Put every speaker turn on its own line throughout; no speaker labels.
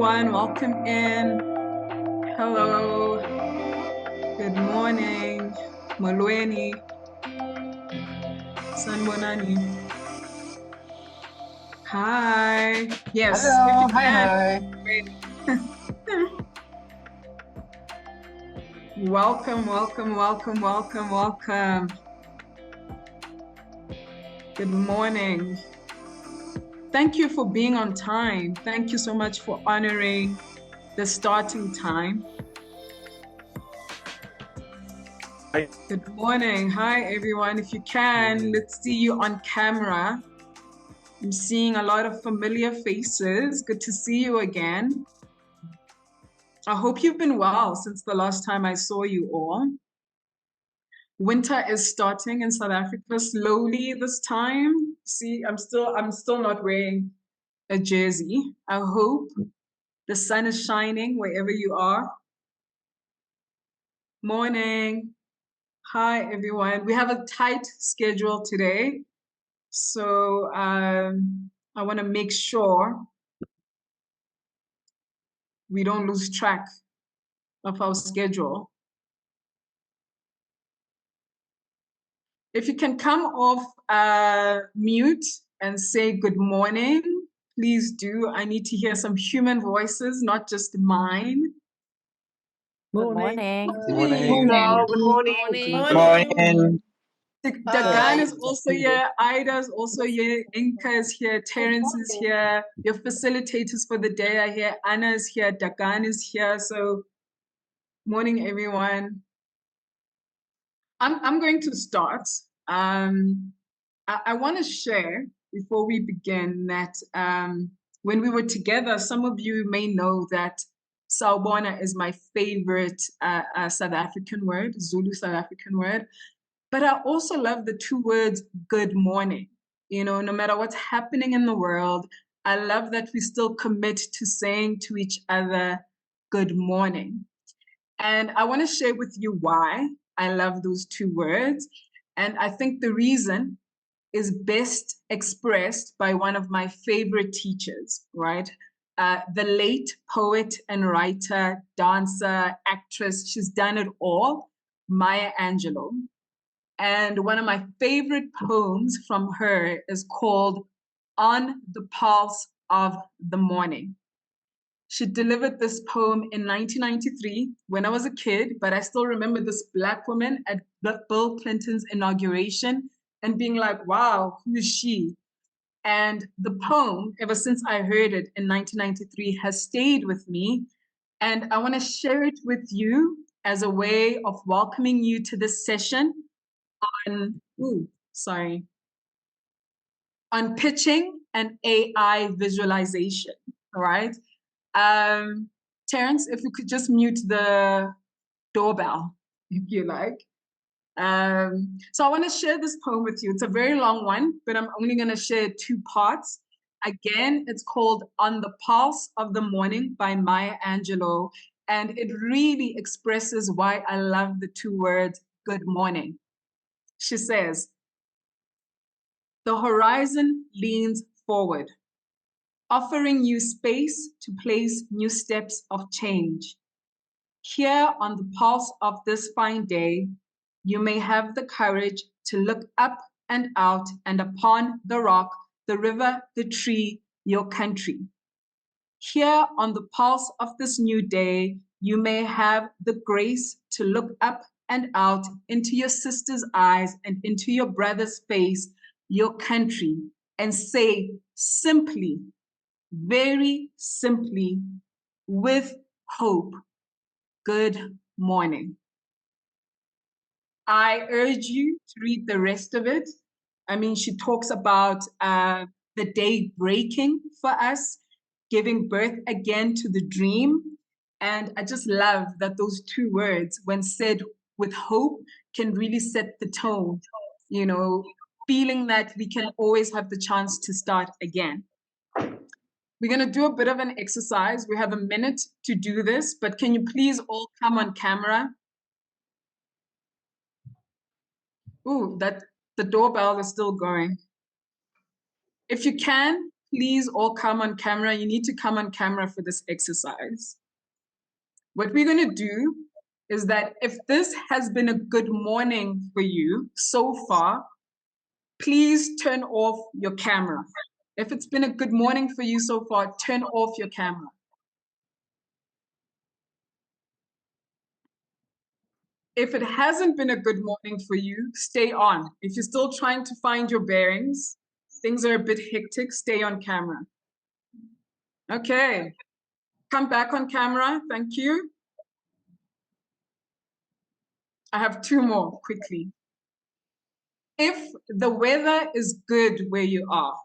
everyone. Welcome in. Hello. Good morning. Molweni. Sanbonani. Hi. Yes.
Hello.
If you can.
Hi.
Welcome, welcome, welcome, welcome, welcome. Good morning. Thank you for being on time. Thank you so much for honoring the starting time.
Hi.
Good morning. Hi, everyone. If you can, let's see you on camera. I'm seeing a lot of familiar faces. Good to see you again. I hope you've been well since the last time I saw you all. Winter is starting in South Africa slowly this time. See, I'm still not wearing a jersey. I hope the sun is shining wherever you are. Morning. Hi, everyone. We have a tight schedule today. So I want to make sure we don't lose track of our schedule. If you can come off mute and say good morning, please do. I need to hear some human voices, not just mine.
Good morning.
Good morning.
Hello, good morning.
Good morning.
Dagan is also here, Ida is also here, Inka is here, Terence is here, your facilitators for the day are here, Anna is here, Dagan is here. So, morning everyone. I'm going to start. I want to share before we begin that when we were together, some of you may know that Sawubona is my favorite South African word, Zulu South African word. But I also love the two words, good morning. You know, no matter what's happening in the world, I love that we still commit to saying to each other, good morning. And I want to share with you why I love those two words. And I think the reason is best expressed by one of my favorite teachers, right? The late poet and writer, dancer, actress, she's done it all, Maya Angelou. And one of my favorite poems from her is called On the Pulse of the Morning. She delivered this poem in 1993 when I was a kid, but I still remember this Black woman at Bill Clinton's inauguration and being like, wow, who is she? And the poem, ever since I heard it in 1993, has stayed with me. And I want to share it with you as a way of welcoming you to this session on, on pitching an AI visualization, all right? Terence, if you could just mute the doorbell, if you like. So I want to share this poem with you. It's a very long one, but I'm only going to share two parts. Again, it's called On the Pulse of the Morning by Maya Angelou, and it really expresses why I love the two words, good morning. She says, the horizon leans forward, offering you space to place new steps of change. Here on the pulse of this fine day, you may have the courage to look up and out and upon the rock, the river, the tree, your country. Here on the pulse of this new day, you may have the grace to look up and out into your sister's eyes and into your brother's face, your country, and say simply, very simply, with hope, good morning. I urge you to read the rest of it. I mean, she talks about the day breaking for us, giving birth again to the dream. And I just love that those two words, when said with hope, can really set the tone, you know, feeling that we can always have the chance to start again. We're going to do a bit of an exercise. We have a minute to do this, but can you please all come on camera? Ooh, the doorbell is still going. If you can, please all come on camera. You need to come on camera for this exercise. What we're going to do is that if this has been a good morning for you so far, please turn off your camera. If it's been a good morning for you so far, turn off your camera. If it hasn't been a good morning for you, stay on. If you're still trying to find your bearings, things are a bit hectic, stay on camera. Okay, come back on camera, thank you. I have two more quickly. If the weather is good where you are,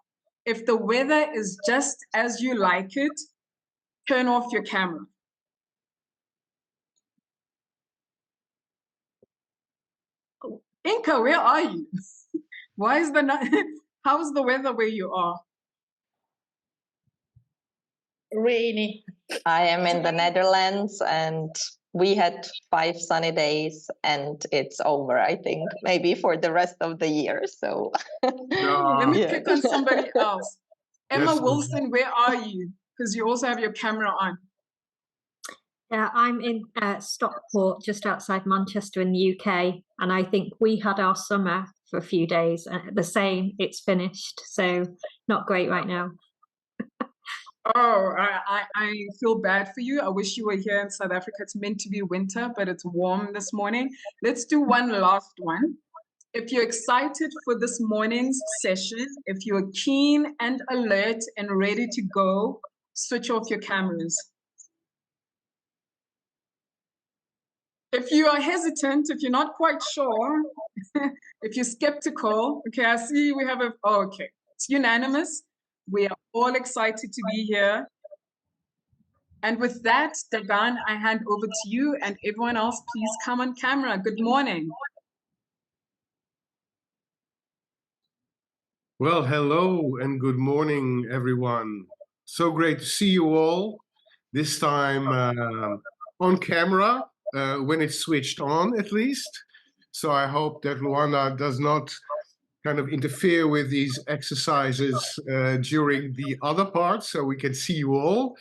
if the weather is just as you like it, turn off your camera. Inka, where are you? Why is how's the weather where you are?
Rainy.
I am in the Netherlands and we had 5 sunny days and it's over, I think, maybe for the rest of the year. So
Let me pick on somebody else. Emma
Yes.
Wilson, where are you? Because you also have your camera on.
Yeah, I'm in Stockport, just outside Manchester in the UK, and I think we had our summer for a few days. The same, it's finished, so not great right now.
Oh, I feel bad for you. I wish you were here in South Africa. It's meant to be winter, but it's warm this morning. Let's do one last one. If you're excited for this morning's session, if you're keen and alert and ready to go, switch off your cameras. If you are hesitant, if you're not quite sure, if you're skeptical, okay, I see we have okay, it's unanimous. We are all excited to be here. And with that, Dagan, I hand over to you, and everyone else, please come on camera. Good morning.
Well, hello and good morning, everyone. So great to see you all, this time on camera, when it's switched on at least. So I hope that Luanda does not kind of interfere with these exercises during the other parts, so we can see you all.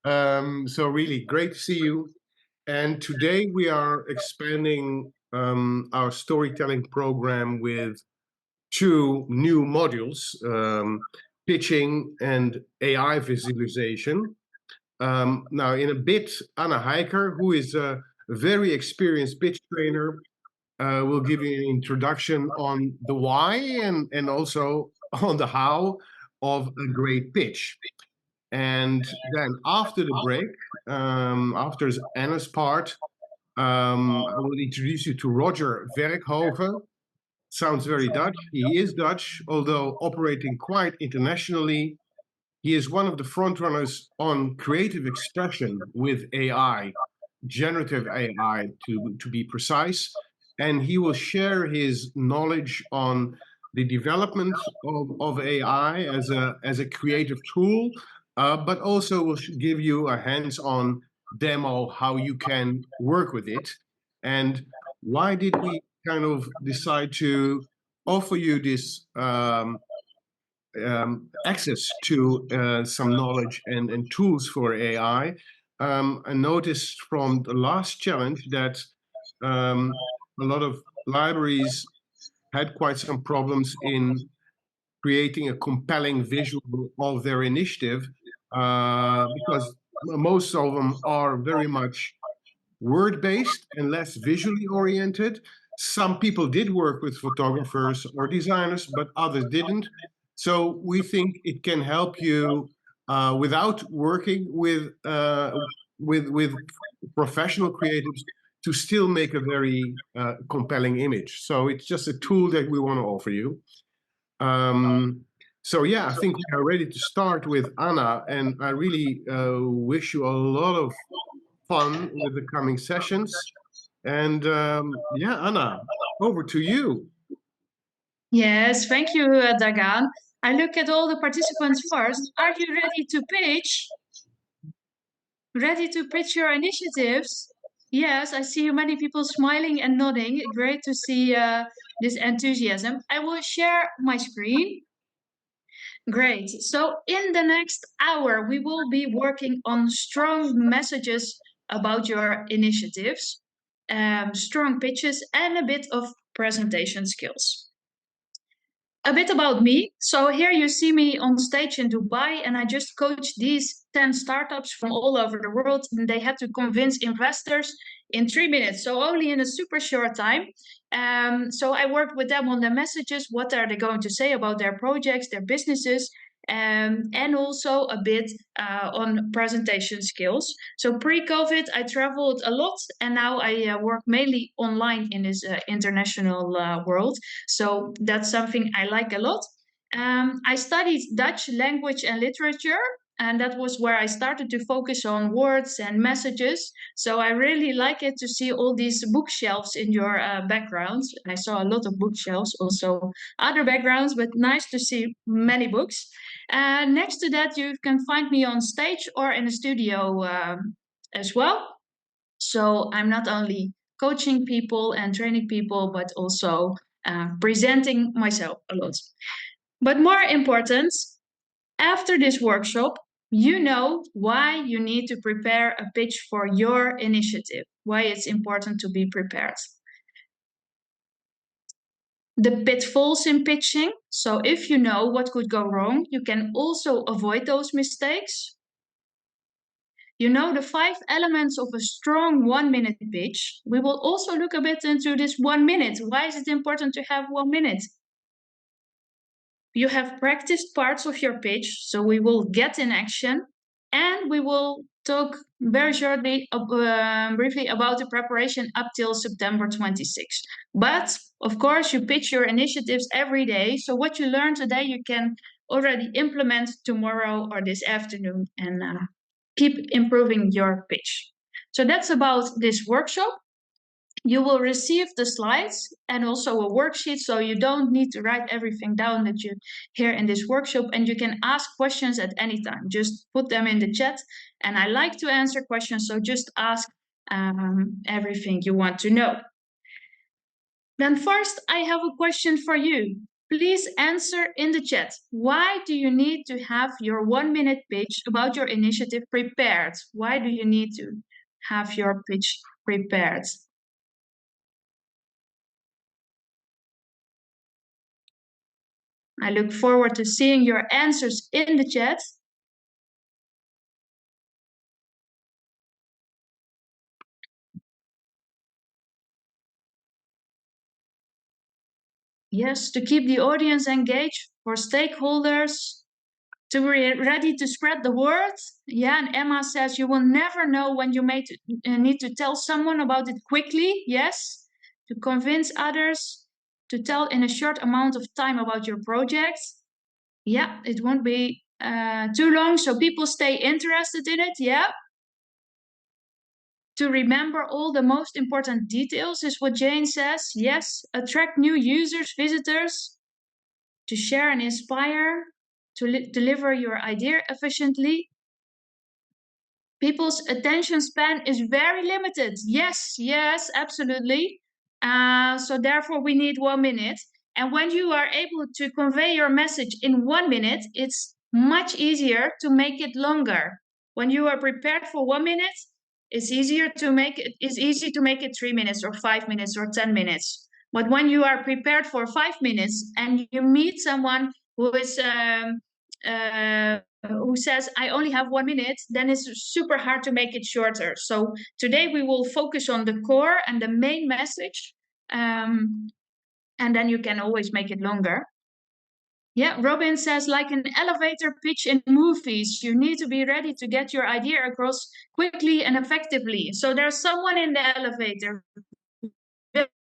So really great to see you. And today we are expanding our storytelling program with 2 new modules, pitching and AI visualization. Now, in a bit, Anna Heijker, who is a very experienced pitch trainer, will give you an introduction on the why and also on the how of a great pitch. And then after the break, after Anna's part, I will introduce you to Rodger Werkhoven. Sounds very Dutch. He is Dutch, although operating quite internationally. He is one of the frontrunners on creative expression with AI, generative AI to be precise. And he will share his knowledge on the development of AI as a creative tool, but also will give you a hands-on demo how you can work with it. And why did we kind of decide to offer you this access to some knowledge and tools for AI? I noticed from the last challenge that a lot of libraries had quite some problems in creating a compelling visual of their initiative because most of them are very much word-based and less visually oriented. Some people did work with photographers or designers, but others didn't. So we think it can help you without working with professional creatives to still make a very compelling image. So it's just a tool that we want to offer you. So yeah, I think we are ready to start with Anna, and I really wish you a lot of fun with the coming sessions. And yeah, Anna, over to you.
Yes, thank you, Dagan. I look at all the participants first. Are you ready to pitch? Ready to pitch your initiatives? Yes, I see many people smiling and nodding. Great to see this enthusiasm. I will share my screen. Great. So in the next hour, we will be working on strong messages about your initiatives, strong pitches, and a bit of presentation skills. A bit about me. So here you see me on stage in Dubai, and I just coached these 10 startups from all over the world, and they had to convince investors in 3 minutes, so only in a super short time. So I worked with them on the messages. What are they going to say about their projects, their businesses, and also a bit on presentation skills. So pre-COVID, I traveled a lot, and now I work mainly online in this international world. So that's something I like a lot. I studied Dutch language and literature, and that was where I started to focus on words and messages. So I really like it to see all these bookshelves in your backgrounds. I saw a lot of bookshelves, also other backgrounds, but nice to see many books. Next to that, you can find me on stage or in the studio as well. So I'm not only coaching people and training people, but also presenting myself a lot. But more important, after this workshop, you know why you need to prepare a pitch for your initiative, why it's important to be prepared. The pitfalls in pitching. So if you know what could go wrong, you can also avoid those mistakes. You know the 5 elements of a strong 1-minute pitch. We will also look a bit into this 1 minute. Why is it important to have 1 minute? You have practiced parts of your pitch, so we will get in action, and we will talk very shortly, briefly about the preparation up till September 26. But of course, you pitch your initiatives every day. So what you learn today, you can already implement tomorrow or this afternoon and keep improving your pitch. So that's about this workshop. You will receive the slides and also a worksheet, so you don't need to write everything down that you hear in this workshop, and you can ask questions at any time. Just put them in the chat, and I like to answer questions, so just ask everything you want to know. Then first, I have a question for you. Please answer in the chat. Why do you need to have your 1-minute pitch about your initiative prepared? Why do you need to have your pitch prepared? I look forward to seeing your answers in the chat. Yes, to keep the audience engaged, for stakeholders, to be ready to spread the word. Yeah, and Emma says you will never know when you need to tell someone about it quickly. Yes, to convince others, to tell in a short amount of time about your project. Yeah, it won't be too long, so people stay interested in it. Yeah. To remember all the most important details is what Jane says. Yes, attract new users, visitors, to share and inspire, to deliver your idea efficiently. People's attention span is very limited. Yes, yes, absolutely. So therefore we need 1 minute. And when you are able to convey your message in 1 minute, it's much easier to make it longer. When you are prepared for 1 minute, it's easy to make it 3 minutes or 5 minutes or 10 minutes. But when you are prepared for 5 minutes and you meet someone who is who says, I only have 1 minute, then it's super hard to make it shorter. So today we will focus on the core and the main message. And then you can always make it longer. Yeah, Robin says, like an elevator pitch in movies, you need to be ready to get your idea across quickly and effectively. So there's someone in the elevator,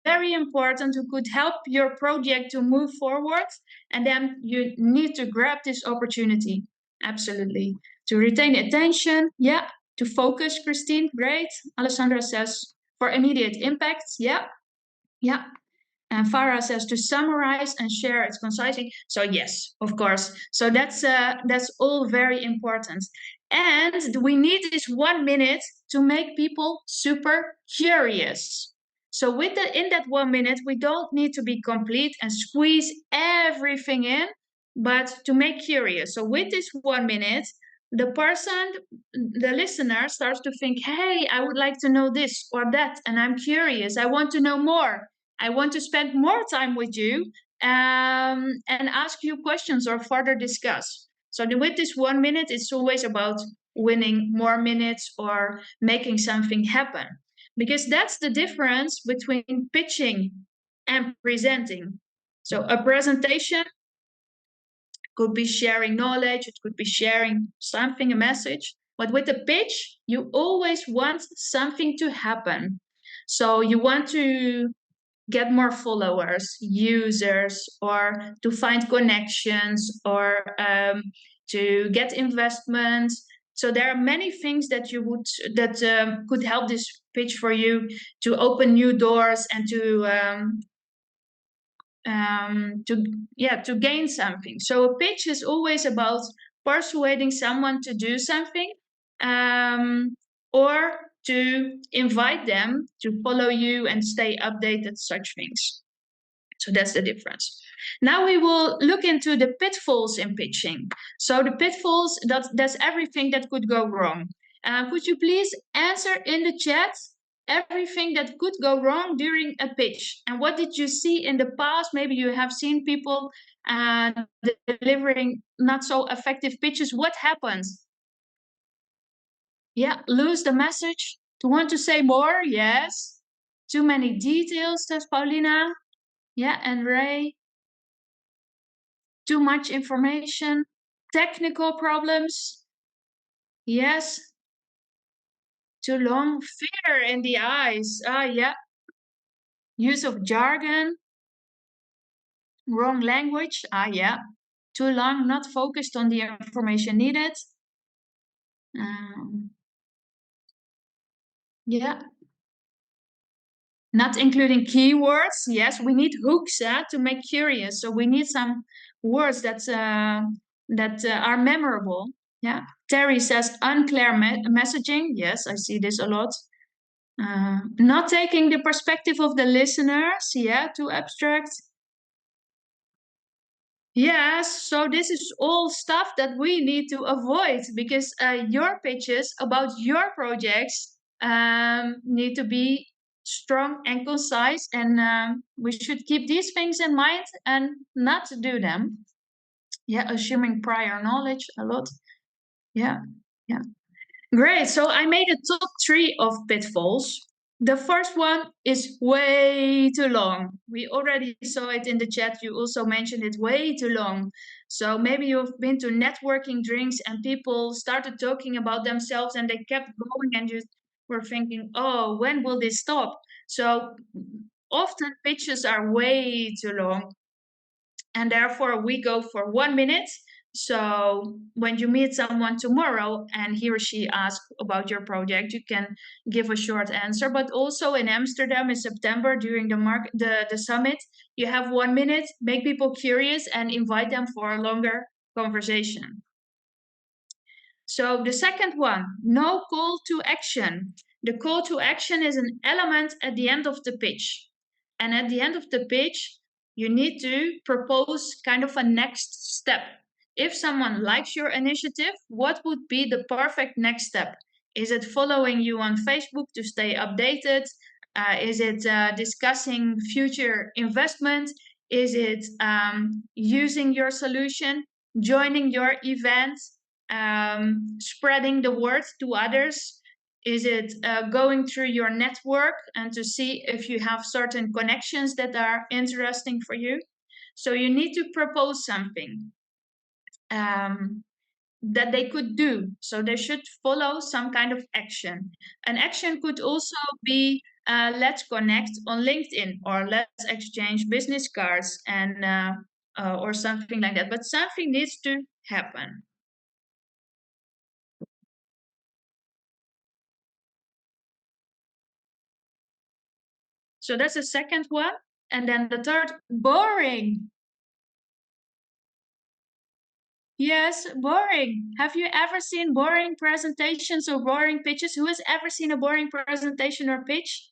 very important, who could help your project to move forward. And then you need to grab this opportunity. Absolutely. To retain attention. Yeah. To focus, Christine. Great. Alessandra says, for immediate impact. Yeah. Yeah. And Farah says to summarize and share it concisely. So yes, of course. So that's all very important. And we need this 1 minute to make people super curious. So in that 1 minute, we don't need to be complete and squeeze everything in. but to make curious. So with this 1 minute, the listener starts to think, hey, I would like to know this or that, and I'm curious. I want to know more. I want to spend more time with you and ask you questions or further discuss. So with this 1 minute, it's always about winning more minutes or making something happen. Because that's the difference between pitching and presenting. So a presentation could be sharing knowledge, it could be sharing something, a message. But with a pitch, you always want something to happen. So you want to get more followers, users, or to find connections, or to get investment. So there are many things that could help this pitch for you to open new doors and to gain something. So a pitch is always about persuading someone to do something, or to invite them to follow you and stay updated, such things. So that's the difference. Now we will look into the pitfalls in pitching. So the pitfalls, that's everything that could go wrong. Could you please answer in the chat everything that could go wrong during a pitch? And what did you see in the past? Maybe you have seen people delivering not so effective pitches. What happens? Yeah, lose the message. To want to say more? Yes. Too many details, says Paulina. Yeah, and Ray. Too much information. Technical problems. Yes. Too long. Fear in the eyes. Yeah. Use of jargon. Wrong language. Yeah. Too long, not focused on the information needed. Yeah. Not including keywords. Yes, we need hooks to make curious. So we need some words that are memorable. Yeah. Terry says unclear messaging. Yes, I see this a lot. Not taking the perspective of the listeners. Yeah, too abstract. Yes, so this is all stuff that we need to avoid, because your pitches about your projects need to be strong and concise, and we should keep these things in mind and not do them. Yeah, assuming prior knowledge a lot. Yeah. Great, so I made a top 3 of pitfalls. The first one is way too long. We already saw it in the chat. You also mentioned it, way too long. So maybe you've been to networking drinks and people started talking about themselves and they kept going and you were thinking, oh, when will this stop? So often pitches are way too long. And therefore we go for 1 minute. So when you meet someone tomorrow and he or she asks about your project, you can give a short answer. But also in Amsterdam in September during the summit, you have 1 minute, make people curious and invite them for a longer conversation. So the second one, no call to action. The call to action is an element at the end of the pitch. And at the end of the pitch, you need to propose kind of a next step. If someone likes your initiative, what would be the perfect next step? Is it following you on Facebook to stay updated? Is it discussing future investment? Is it using your solution, joining your event, spreading the word to others? Is it going through your network and to see if you have certain connections that are interesting for you? So you need to propose something that they could do. So they should follow some kind of action. An action could also be let's connect on LinkedIn, or let's exchange business cards, and or something like that. But something needs to happen. So that's the second one. And then the third, boring. Yes, boring. Have you ever seen boring presentations or boring pitches? Who has ever seen a boring presentation or pitch?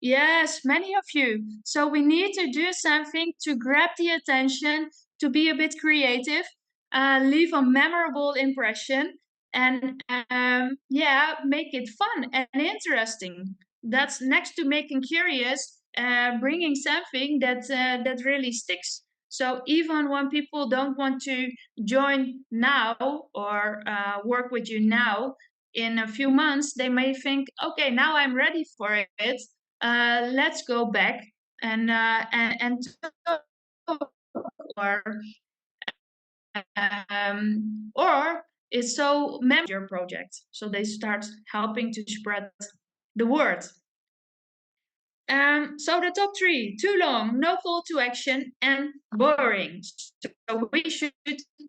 Yes, many of you. So we need to do something to grab the attention, to be a bit creative, leave a memorable impression, and yeah, make it fun and interesting. That's next to making curious, bringing something that really sticks. So even when people don't want to join now or work with you now, in a few months, they may think, okay, now I'm ready for it. Let's go back and talk, or it's so your project, so they start helping to spread the word. So the top three: too long, no call to action, and boring. So we should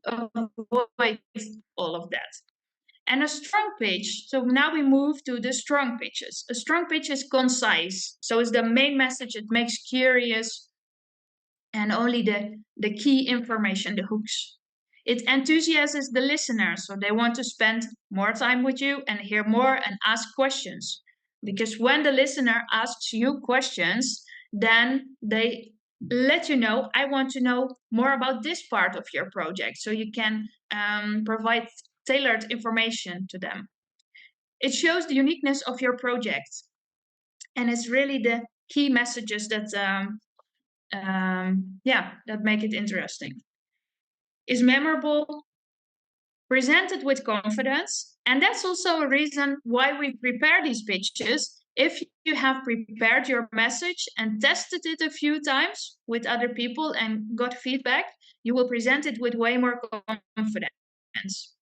avoid all of that. And a strong pitch. So now we move to the strong pitches. A strong pitch is concise. So it's the main message. It makes curious and only the key information, the hooks. It enthusiasms the listener. So they want to spend more time with you and hear more and ask questions. Because when the listener asks you questions, then they let you know, I want to know more about this part of your project. So you can provide tailored information to them. It shows the uniqueness of your project. And it's really the key messages that, that make it interesting. Is memorable, presented with confidence. And that's also a reason why we prepare these pitches. If you have prepared your message and tested it a few times with other people and got feedback, you will present it with way more confidence.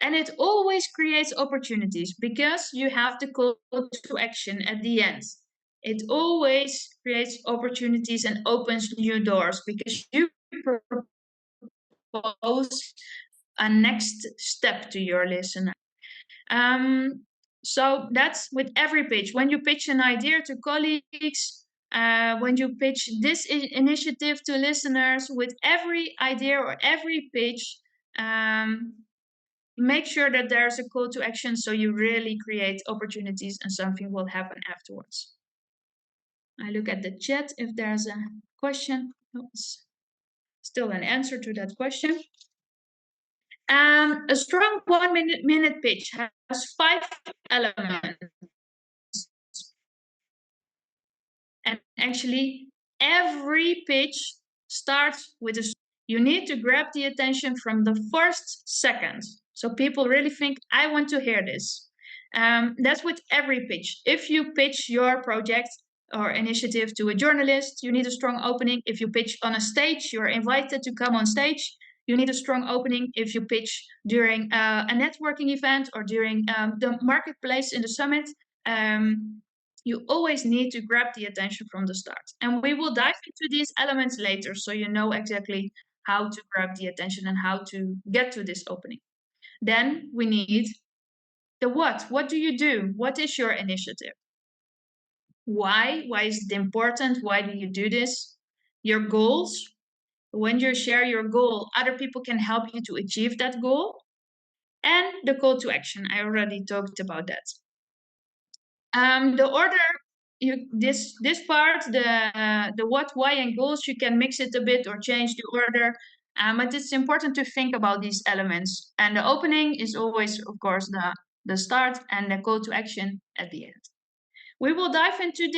And it always creates opportunities because you have the call to action at the end. It always creates opportunities and opens new doors because you propose a next step to your listener. So that's with every pitch. When you pitch an idea to colleagues, when you pitch this initiative to listeners, with every idea or every pitch, make sure that there's a call to action so you really create opportunities and something will happen afterwards. I look at the chat if there's a question. No, it's still an answer to that question. A strong 1 minute pitch has 5 elements. And actually, every pitch starts with a. You need to grab the attention from the first second. So people really think, I want to hear this. That's with every pitch. If you pitch your project or initiative to a journalist, you need a strong opening. If you pitch on a stage, you're invited to come on stage. You need a strong opening. If you pitch during a networking event or during the marketplace in the summit, you always need to grab the attention from the start. And we will dive into these elements later so you know exactly how to grab the attention and how to get to this opening. Then we need the what. What do you do? What is your initiative? Why? Why is it important? Why do you do this? Your goals. When you share your goal, other people can help you to achieve that goal. And the call to action. I already talked about that. The order, this part, the what, why, and goals, you can mix it a bit or change the order. But it's important to think about these elements. And the opening is always, of course, the start, and the call to action at the end. We will dive into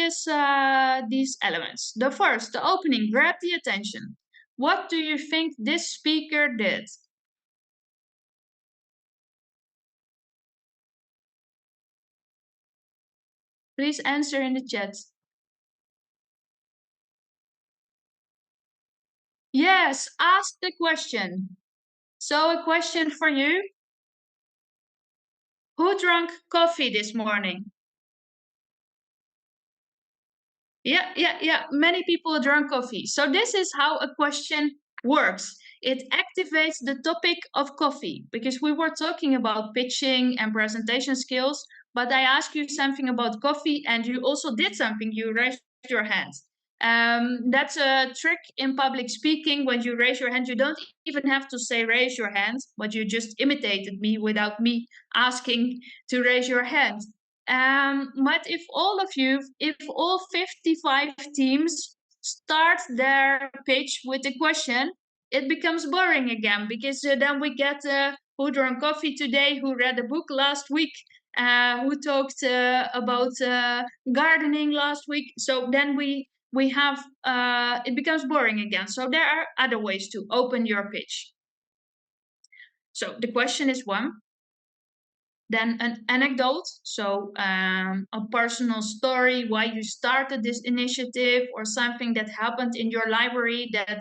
these elements. The first, the opening, grab the attention. What do you think this speaker did? Please answer in the chat. Yes, ask the question. So a question for you. Who drank coffee this morning? Yeah. Many people drank coffee. So this is how a question works. It activates the topic of coffee because we were talking about pitching and presentation skills, but I asked you something about coffee and you also did something. You raised your hand. That's a trick in public speaking. When you raise your hand, you don't even have to say raise your hand, but you just imitated me without me asking to raise your hand. But if all 55 teams start their pitch with a question, it becomes boring again, because then we get who drank coffee today, who read a book last week, who talked about gardening last week. So then we have it becomes boring again. So there are other ways to open your pitch. So the question is one. Then an anecdote, so a personal story, why you started this initiative, or something that happened in your library that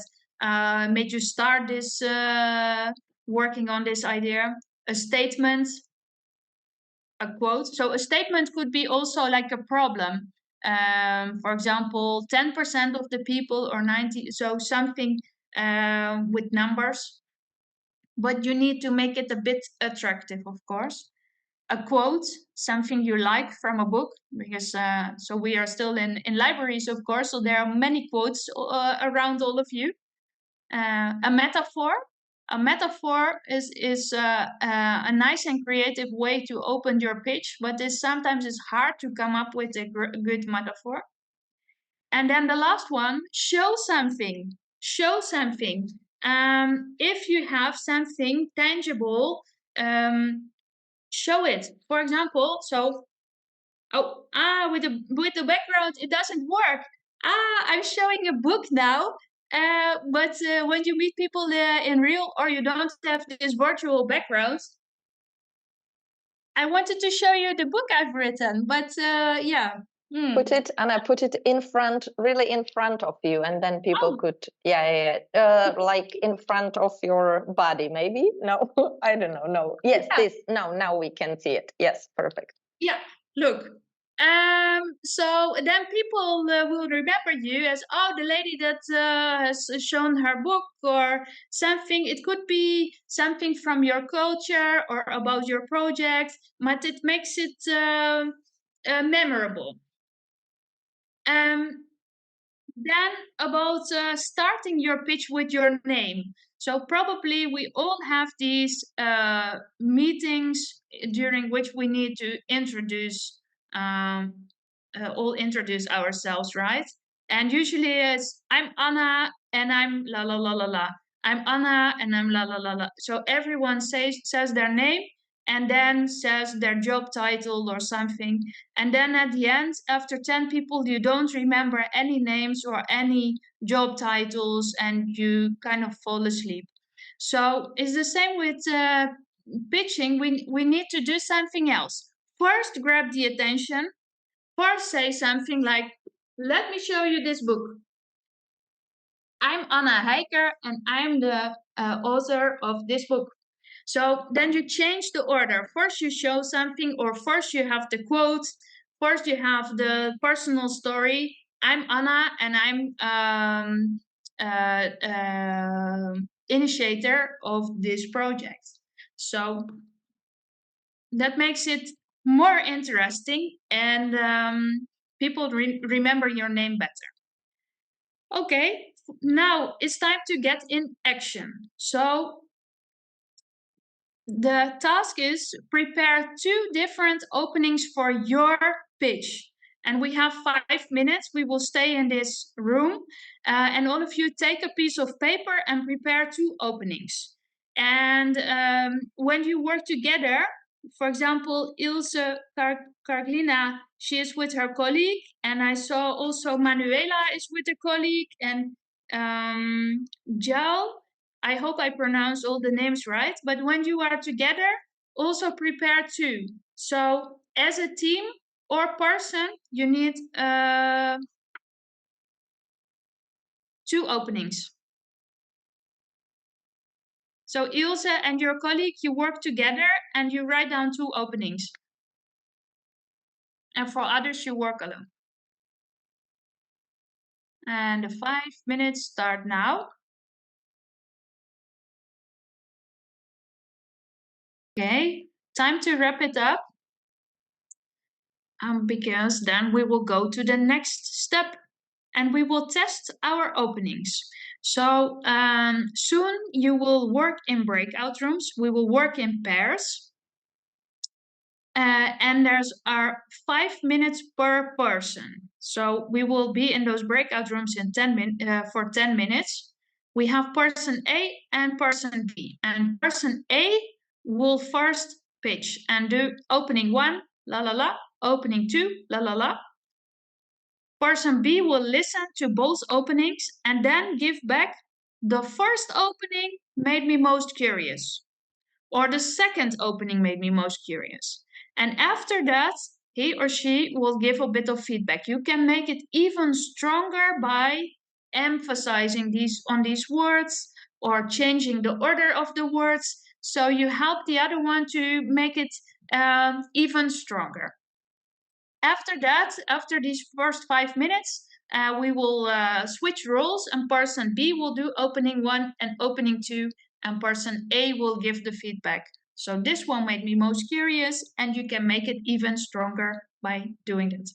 made you start this working on this idea. A statement, a quote. So a statement could be also like a problem. For example, 10% of the people, or 90, so something with numbers. But you need to make it a bit attractive, of course. A quote, something you like from a book, because so we are still in libraries, of course, so there are many quotes around all of you. A metaphor. A metaphor is a nice and creative way to open your pitch, but sometimes it's hard to come up with a good metaphor. And then the last one, show something. Show something. If you have something tangible, show it. For example, so with the background it doesn't work. I'm showing a book now, but when you meet people in real, or you don't have this virtual background, I wanted to show you the book I've written, but yeah.
Put it in front, really in front of you, and then people could, like in front of your body, maybe. No, I don't know. No, yes, this. No, now we can see it. Yes, perfect.
Yeah, look. So then people will remember you as, oh, the lady that has shown her book, or something. It could be something from your culture or about your project, but it makes it memorable. Then about starting your pitch with your name. So probably we all have these meetings during which we need to introduce ourselves, right? And usually it's, I'm Anna and I'm la la la la la. I'm Anna and I'm la la la la. So everyone says their name, and then says their job title or something. And then at the end, after 10 people, you don't remember any names or any job titles, and you kind of fall asleep. So it's the same with pitching. We need to do something else. First, grab the attention. First, say something like, let me show you this book. I'm Anna Heijker, and I'm the author of this book. So then you change the order. First you show something, or first you have the quote, first you have the personal story. I'm Anna and I'm initiator of this project. So that makes it more interesting, and people remember your name better. Okay, now it's time to get in action. So the task is prepare 2 different openings for your pitch. And we have 5 minutes. We will stay in this room. And all of you take a piece of paper and prepare 2 openings. And when you work together, for example, Ilse Karglina, she is with her colleague. And I saw also Manuela is with a colleague. And Jal, I hope I pronounce all the names right, but when you are together, also prepare 2. So as a team or person, you need 2 openings. So Ilse and your colleague, you work together and you write down 2 openings. And for others, you work alone. And the 5 minutes start now. Okay, time to wrap it up. Because then we will go to the next step and we will test our openings. So soon you will work in breakout rooms. We will work in pairs. and there's 5 minutes per person. So we will be in those breakout rooms in for 10 minutes. We have person A and person B. And person A will first pitch and do opening 1, la la la, opening 2, la la la. Person B will listen to both openings and then give back the first opening made me most curious, or the second opening made me most curious. And after that, he or she will give a bit of feedback. You can make it even stronger by emphasizing on these words or changing the order of the words. So you help the other one to make it even stronger. After that, after these first 5 minutes, we will switch roles, and person B will do opening 1 and opening 2, and person A will give the feedback. So this one made me most curious, and you can make it even stronger by doing it.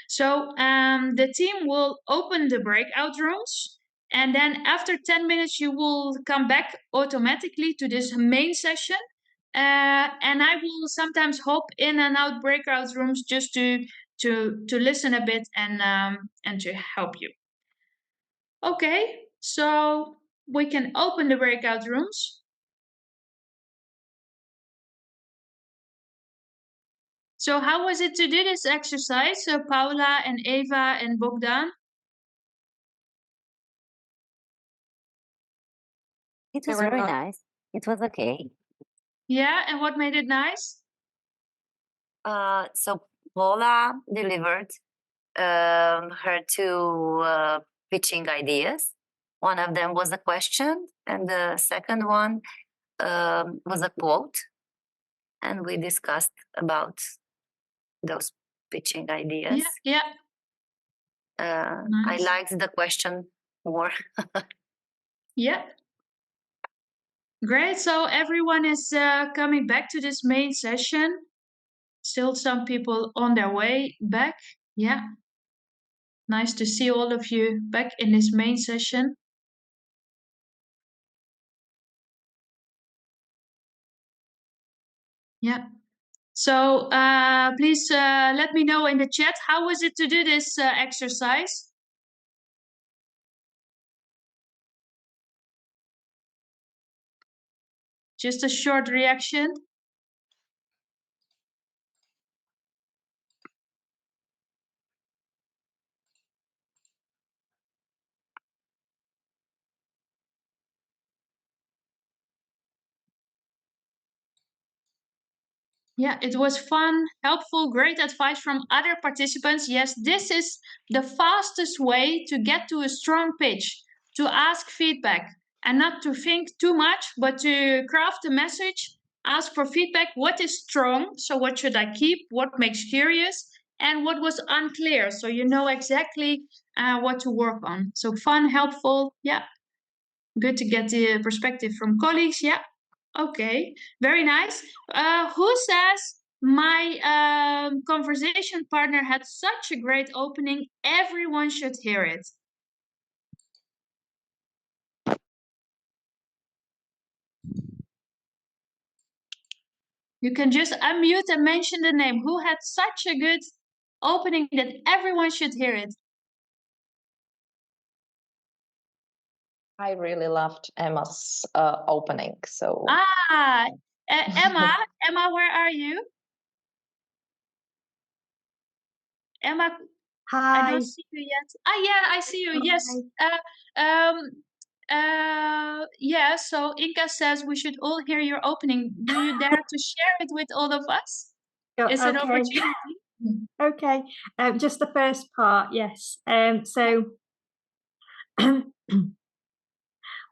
So the team will open the breakout rooms, and then after 10 minutes, you will come back automatically to this main session. And I will sometimes hop in and out breakout rooms just to listen a bit and to help you. Okay, so we can open the breakout rooms. So how was it to do this exercise? So Paula and Eva and Bogdan?
It was very nice. It was okay.
Yeah, and what made it nice?
So Paula delivered her 2 pitching ideas. One of them was a question, and the second one was a quote. And we discussed about those pitching ideas.
Yeah.
Nice. I liked the question more.
Yeah. Great. So everyone is coming back to this main session. Still some people on their way back. Yeah. Nice to see all of you back in this main session. Yeah. So please let me know in the chat, how was it to do this exercise? Just a short reaction. Yeah, it was fun, helpful, great advice from other participants. Yes, this is the fastest way to get to a strong pitch, to ask feedback and not to think too much, but to craft a message, ask for feedback. What is strong? So what should I keep? What makes curious? And what was unclear? So you know exactly what to work on. So fun, helpful. Yeah. Good to get the perspective from colleagues. Yeah. Okay, very nice. Who says my conversation partner had such a great opening? Everyone should hear it. You can just unmute and mention the name. Who had such a good opening that everyone should hear it?
I really loved Emma's opening. So
Emma, where are you? Emma,
Hi.
I don't see you yet. Yeah, I see you. Yes. Yeah. So Inka says we should all hear your opening. Do you dare to share it with all of us? It's an opportunity.
Okay. Just the first part. Yes. So.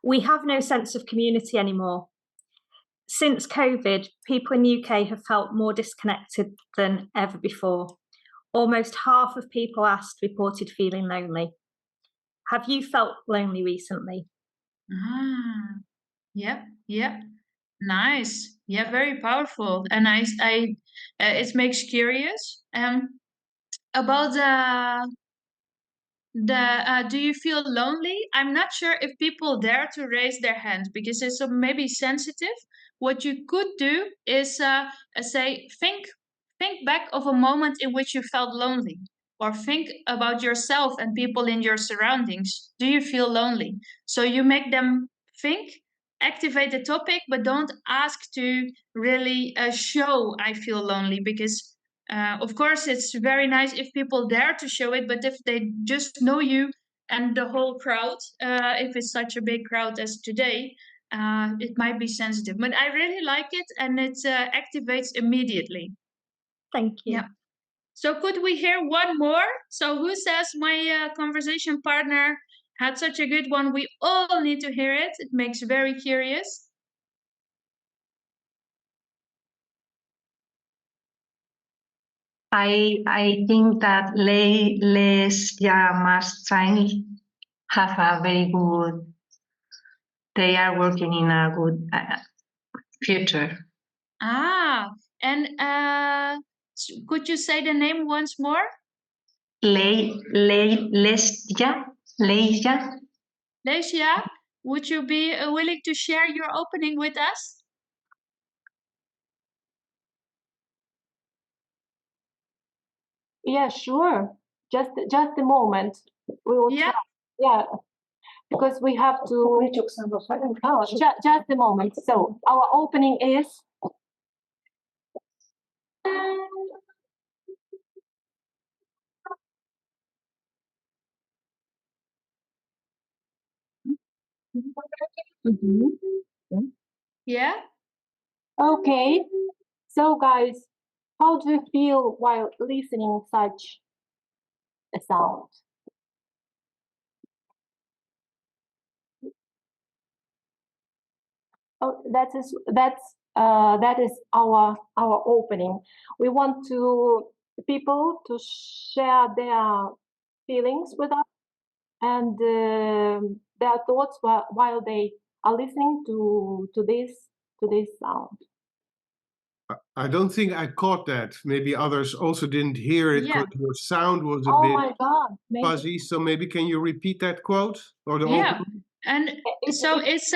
We have no sense of community anymore. Since COVID, people in the UK have felt more disconnected than ever before. Almost half of people asked reported feeling lonely. Have you felt lonely recently?
Yep. Nice. Yeah, very powerful. And it makes curious. About do you feel lonely? I'm not sure if people dare to raise their hand because it's maybe sensitive. What you could do is say, think think back of a moment in which you felt lonely, or think about yourself and people in your surroundings. Do you feel lonely? So you make them think, activate the topic, but don't ask to really show I feel lonely, because of course it's very nice if people dare to show it, but if they just know you and the whole crowd, if it's such a big crowd as today, it might be sensitive. But I really like it, and it activates immediately.
Thank you.
Yeah. So could we hear one more? So who says my conversation partner had such a good one? We all need to hear it. It makes very curious.
I think that Lesia Masterclass have a very good. They are working in a good future.
And could you say the name once more?
Lesia.
Lesia, would you be willing to share your opening with us?
Yeah, sure. Just a moment. We will try. Yeah, because we have to. Oh, just a moment. So our opening is.
Yeah.
Okay. So guys, how do you feel while listening such a sound? Oh, that is our opening. We want people to share their feelings with us and their thoughts while they are listening to this sound.
I don't think I caught that. Maybe others also didn't hear it because your sound was a bit
my God,
fuzzy. So maybe can you repeat that quote or the opening?
And so it's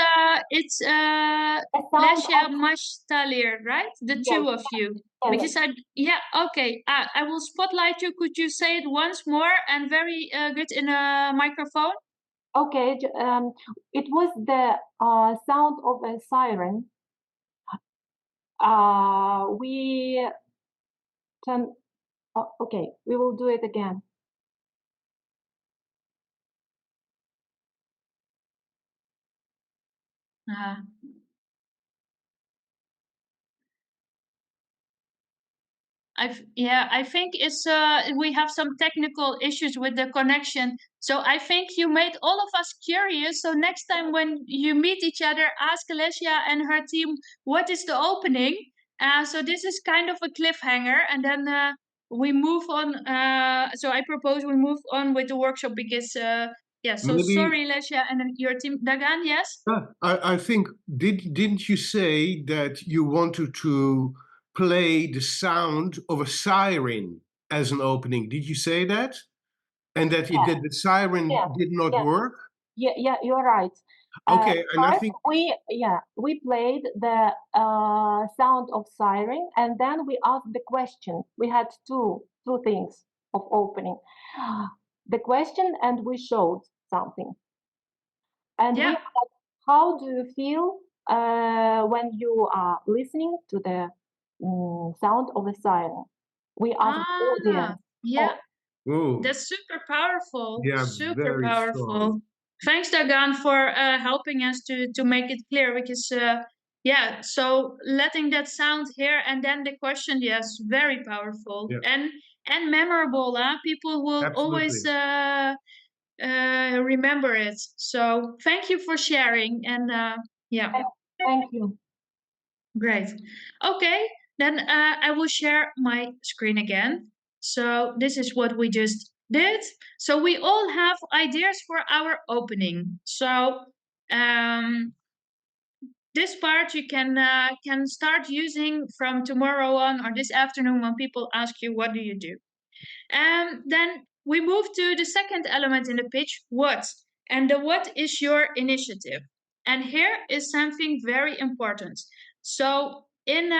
Lesia Masterclass, right? The two of you. Because okay. I will spotlight you. Could you say it once more and very good in a microphone?
Okay. It was the sound of a siren. We can. Okay, we will do it again.
I think it's we have some technical issues with the connection. So I think you made all of us curious. So next time when you meet each other, ask Lesia and her team what is the opening. So this is kind of a cliffhanger, and then we move on. So I propose we move on with the workshop because So maybe, sorry, Lesia and your team. Dagan, yes.
I think didn't you say that you wanted to play the sound of a siren as an opening? Did you say that? And that the siren did not work?
Yeah, you're right.
Okay, and I think
we played the sound of siren, and then we asked the question. We had two things of opening. The question, and we showed something. And we asked, how do you feel when you are listening to the sound of a siren? We asked the audience.
Yeah. Oh. That's super powerful.
Yeah,
super powerful. Strong. Thanks, Dagan, for helping us to make it clear, because so letting that sound here and then the question, yes, very powerful and memorable. People will always remember it. So thank you for sharing, and
Thank you.
Great. Okay, then I will share my screen again. So this is what we just did. So we all have ideas for our opening. So this part you can start using from tomorrow on or this afternoon when people ask you, what do you do? And then we move to the second element in the pitch, what? And the what is your initiative? And here is something very important. So in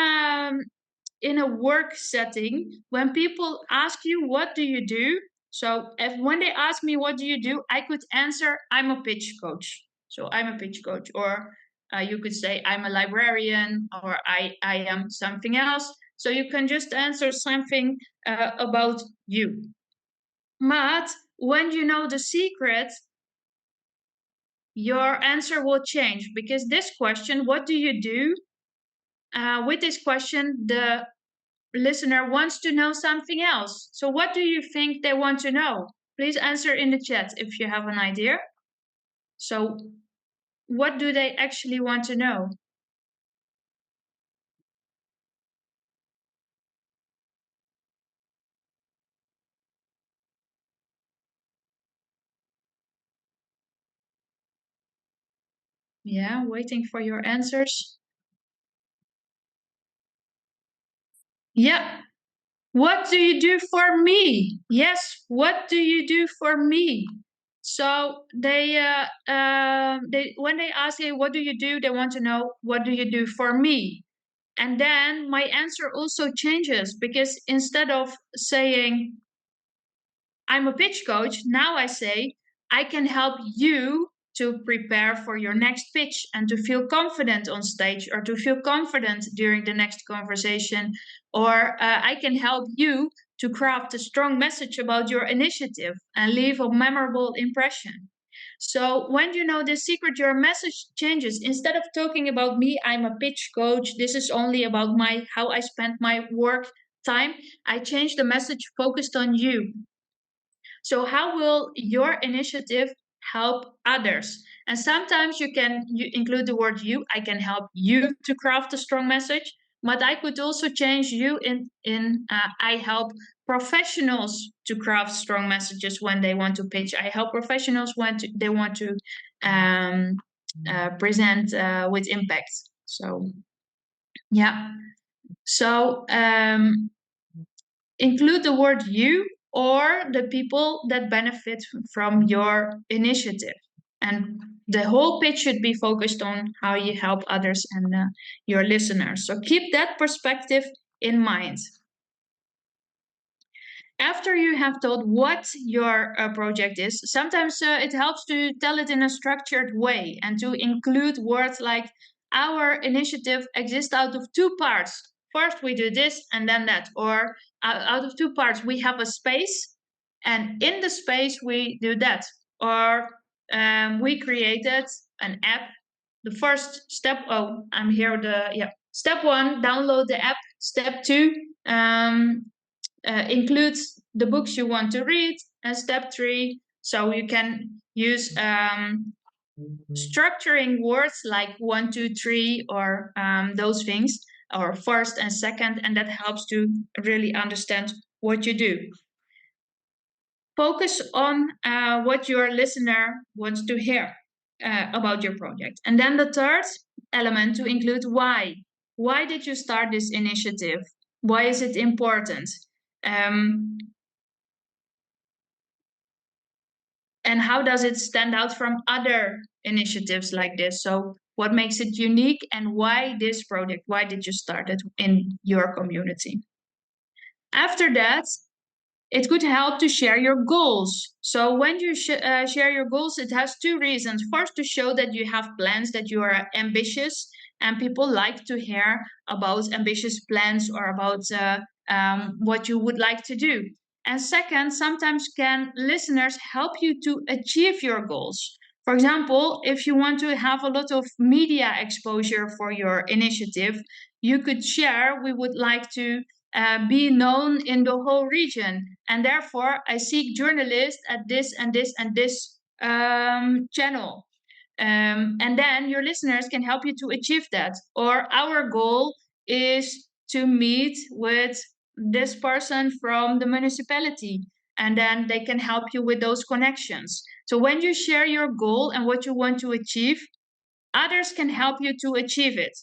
in a work setting, when people ask you, what do you do? So when they ask me, what do you do? I could answer, I'm a pitch coach. So I'm a pitch coach. Or you could say, I'm a librarian, or I am something else. So you can just answer something about you. But when you know the secret, your answer will change, because this question, what do you do? With this question, the listener wants to know something else. So what do you think they want to know? Please answer in the chat if you have an idea. So what do they actually want to know? Yeah, waiting for your answers. Yeah. What do you do for me? Yes, what do you do for me? So they when they ask, hey, what do you do? They want to know, what do you do for me? And then my answer also changes, because instead of saying, I'm a pitch coach, now I say, I can help you to prepare for your next pitch and to feel confident on stage, or to feel confident during the next conversation. Or I can help you to craft a strong message about your initiative and leave a memorable impression. So when you know the secret, your message changes. Instead of talking about me, I'm a pitch coach, this is only about how I spend my work time, I change the message focused on you. So how will your initiative help others? And sometimes you include the word you. I can help you to craft a strong message, but I could also change you in I help professionals to craft strong messages when they want to pitch. I help professionals when they want to present with impact. So yeah. So include the word you or the people that benefit from your initiative. And the whole pitch should be focused on how you help others and your listeners. So keep that perspective in mind. After you have told what your project is, sometimes it helps to tell it in a structured way and to include words like, our initiative exists out of two parts. First, we do this and then that. Or out of two parts, we have a space, and in the space, we do that. Or we created an app. The first step, I'm here. Step 1, download the app. Step 2, includes the books you want to read. And step 3, so you can use structuring words like 1, 2, 3, or those things, or first and second, and that helps to really understand what you do. Focus on what your listener wants to hear about your project. And then the third element, to include why. Why did you start this initiative? Why is it important? And how does it stand out from other initiatives like this? So what makes it unique, and why this project? Why did you start it in your community? After that, it could help to share your goals. So when you share your goals, it has two reasons. First, to show that you have plans, that you are ambitious, and people like to hear about ambitious plans or about what you would like to do. And second, sometimes can listeners help you to achieve your goals? For example, if you want to have a lot of media exposure for your initiative, you could share, we would like to be known in the whole region. And therefore, I seek journalists at this and this and this channel. And then your listeners can help you to achieve that. Or our goal is to meet with this person from the municipality. And then they can help you with those connections. So when you share your goal and what you want to achieve, others can help you to achieve it.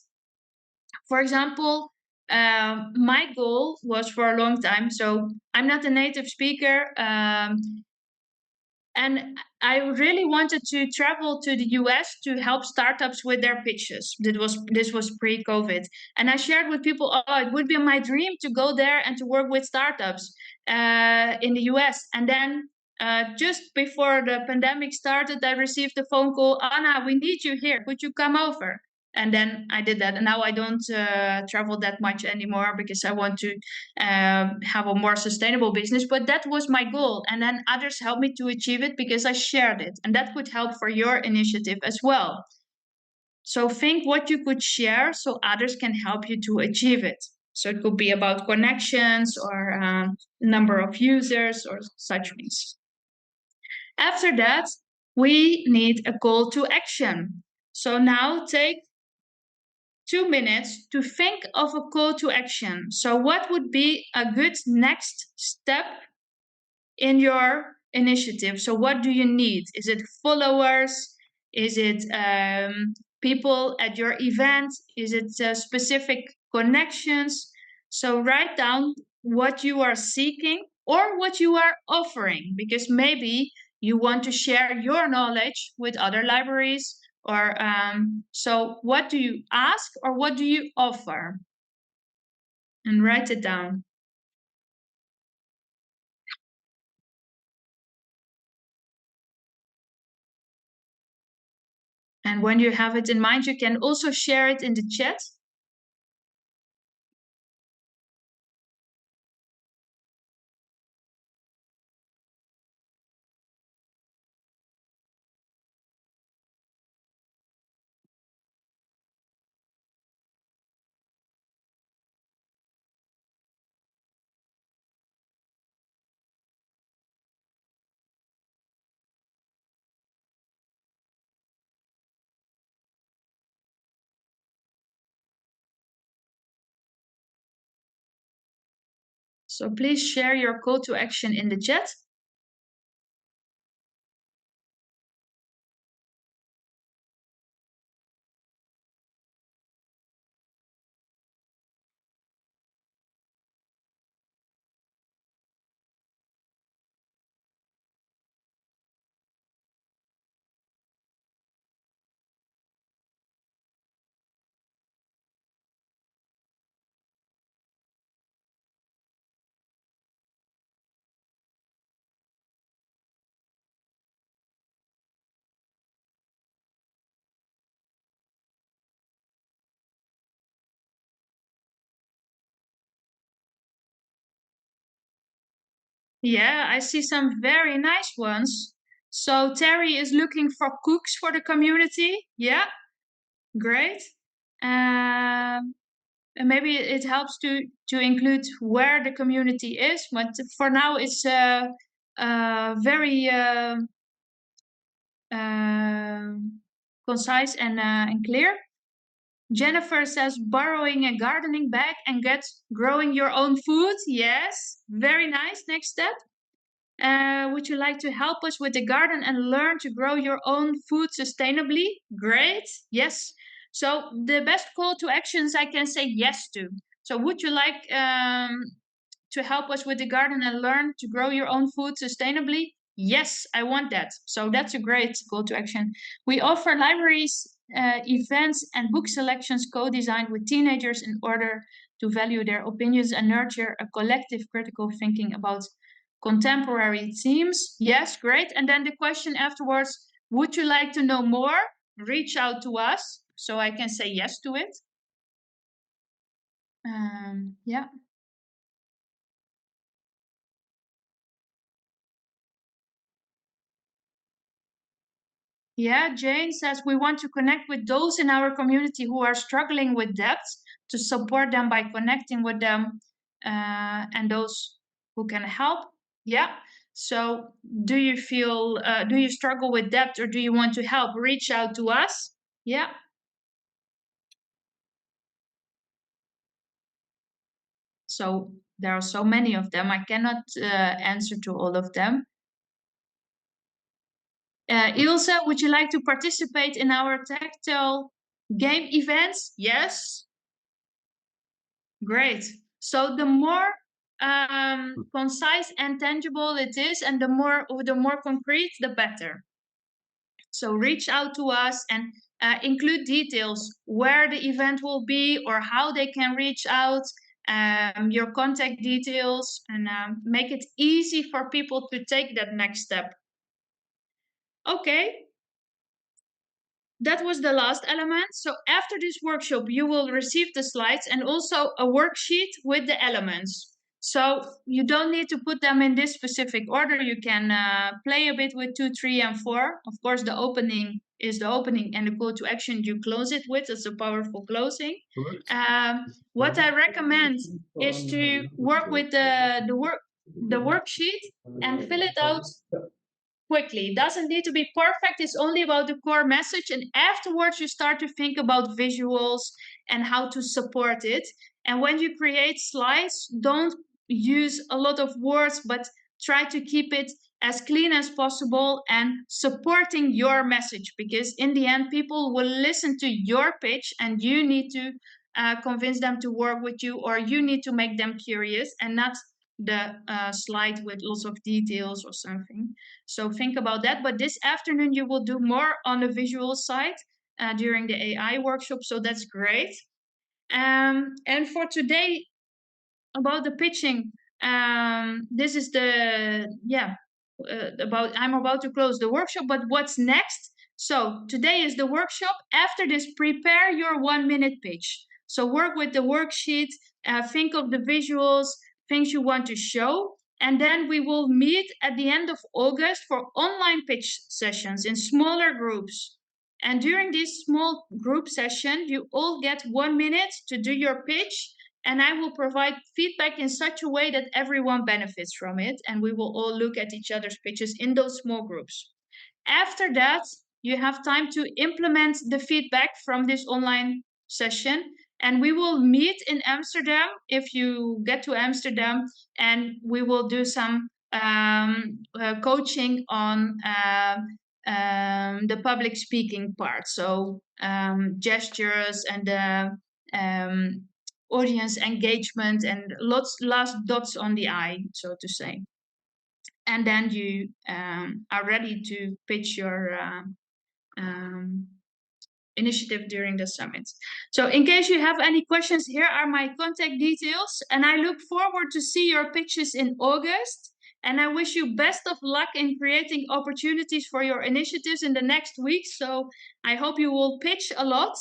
For example, my goal was for a long time, so I'm not a native speaker. And I really wanted to travel to the US to help startups with their pitches. This was pre-COVID. And I shared with people, oh, it would be my dream to go there and to work with startups in the US. And then just before the pandemic started, I received a phone call, Anna, we need you here. Could you come over? And then I did that. And now I don't travel that much anymore because I want to have a more sustainable business. But that was my goal. And then others helped me to achieve it because I shared it. And that could help for your initiative as well. So think what you could share so others can help you to achieve it. So it could be about connections or number of users or such things. After that, we need a call to action. So now take 2 minutes to think of a call to action. So what would be a good next step in your initiative? So what do you need? Is it followers? Is it people at your event? Is it specific connections? So write down what you are seeking or what you are offering, because maybe you want to share your knowledge with other libraries. Or so what do you ask or what do you offer? And write it down. And when you have it in mind, you can also share it in the chat. So please share your call to action in the chat. Yeah, I see some very nice ones. So Terry is looking for cooks for the community. Yeah, great. And maybe it helps to include where the community is, but for now it's very concise and clear. Jennifer says borrowing a gardening bag and get growing your own food. Yes, very nice. Next step. Would you like to help us with the garden and learn to grow your own food sustainably? Great. Yes. So the best call to actions I can say yes to. So would you like to help us with the garden and learn to grow your own food sustainably? Yes, I want that. So that's a great call to action. We offer libraries, events, and book selections co-designed with teenagers in order to value their opinions and nurture a collective critical thinking about contemporary themes. Yes, great. And then the question afterwards, would you like to know more? Reach out to us so I can say yes to it. Yeah. Yeah, Jane says we want to connect with those in our community who are struggling with debt to support them by connecting with them and those who can help. Yeah. So do you feel, do you struggle with debt or do you want to help? Reach out to us. Yeah. So there are so many of them. I cannot answer to all of them. Ilse, would you like to participate in our tactile game events? Yes. Great. So the more concise and tangible it is, and the more concrete, the better. So reach out to us and include details where the event will be or how they can reach out, your contact details, and make it easy for people to take that next step. Okay. That was the last element. So after this workshop, you will receive the slides and also a worksheet with the elements. So you don't need to put them in this specific order. You can play a bit with 2, 3, and 4. Of course, the opening is the opening, and the call to action you close it with. It's a powerful closing. What I recommend is to work with the worksheet and fill it out quickly. It doesn't need to be perfect. It's only about the core message. And afterwards, you start to think about visuals and how to support it. And when you create slides, don't use a lot of words, but try to keep it as clean as possible and supporting your message, because in the end, people will listen to your pitch and you need to convince them to work with you, or you need to make them curious and not the slide with lots of details or something. So think about that. But this afternoon, you will do more on the visual side during the AI workshop. So that's great. And for today, about the pitching, this is the, I'm about to close the workshop, but what's next? So today is the workshop. After this, prepare your 1-minute pitch. So work with the worksheet, think of the visuals, things you want to show. And then we will meet at the end of August for online pitch sessions in smaller groups. And during this small group session, you all get 1 minute to do your pitch. And I will provide feedback in such a way that everyone benefits from it. And we will all look at each other's pitches in those small groups. After that, you have time to implement the feedback from this online session. And we will meet in Amsterdam if you get to Amsterdam, and we will do some coaching on the public speaking part. So gestures and audience engagement and last dots on the I, so to say. And then you are ready to pitch your initiative during the summit. So in case you have any questions, here are my contact details, and I look forward to see your pitches in August. And I wish you best of luck in creating opportunities for your initiatives in the next week. So I hope you will pitch a lot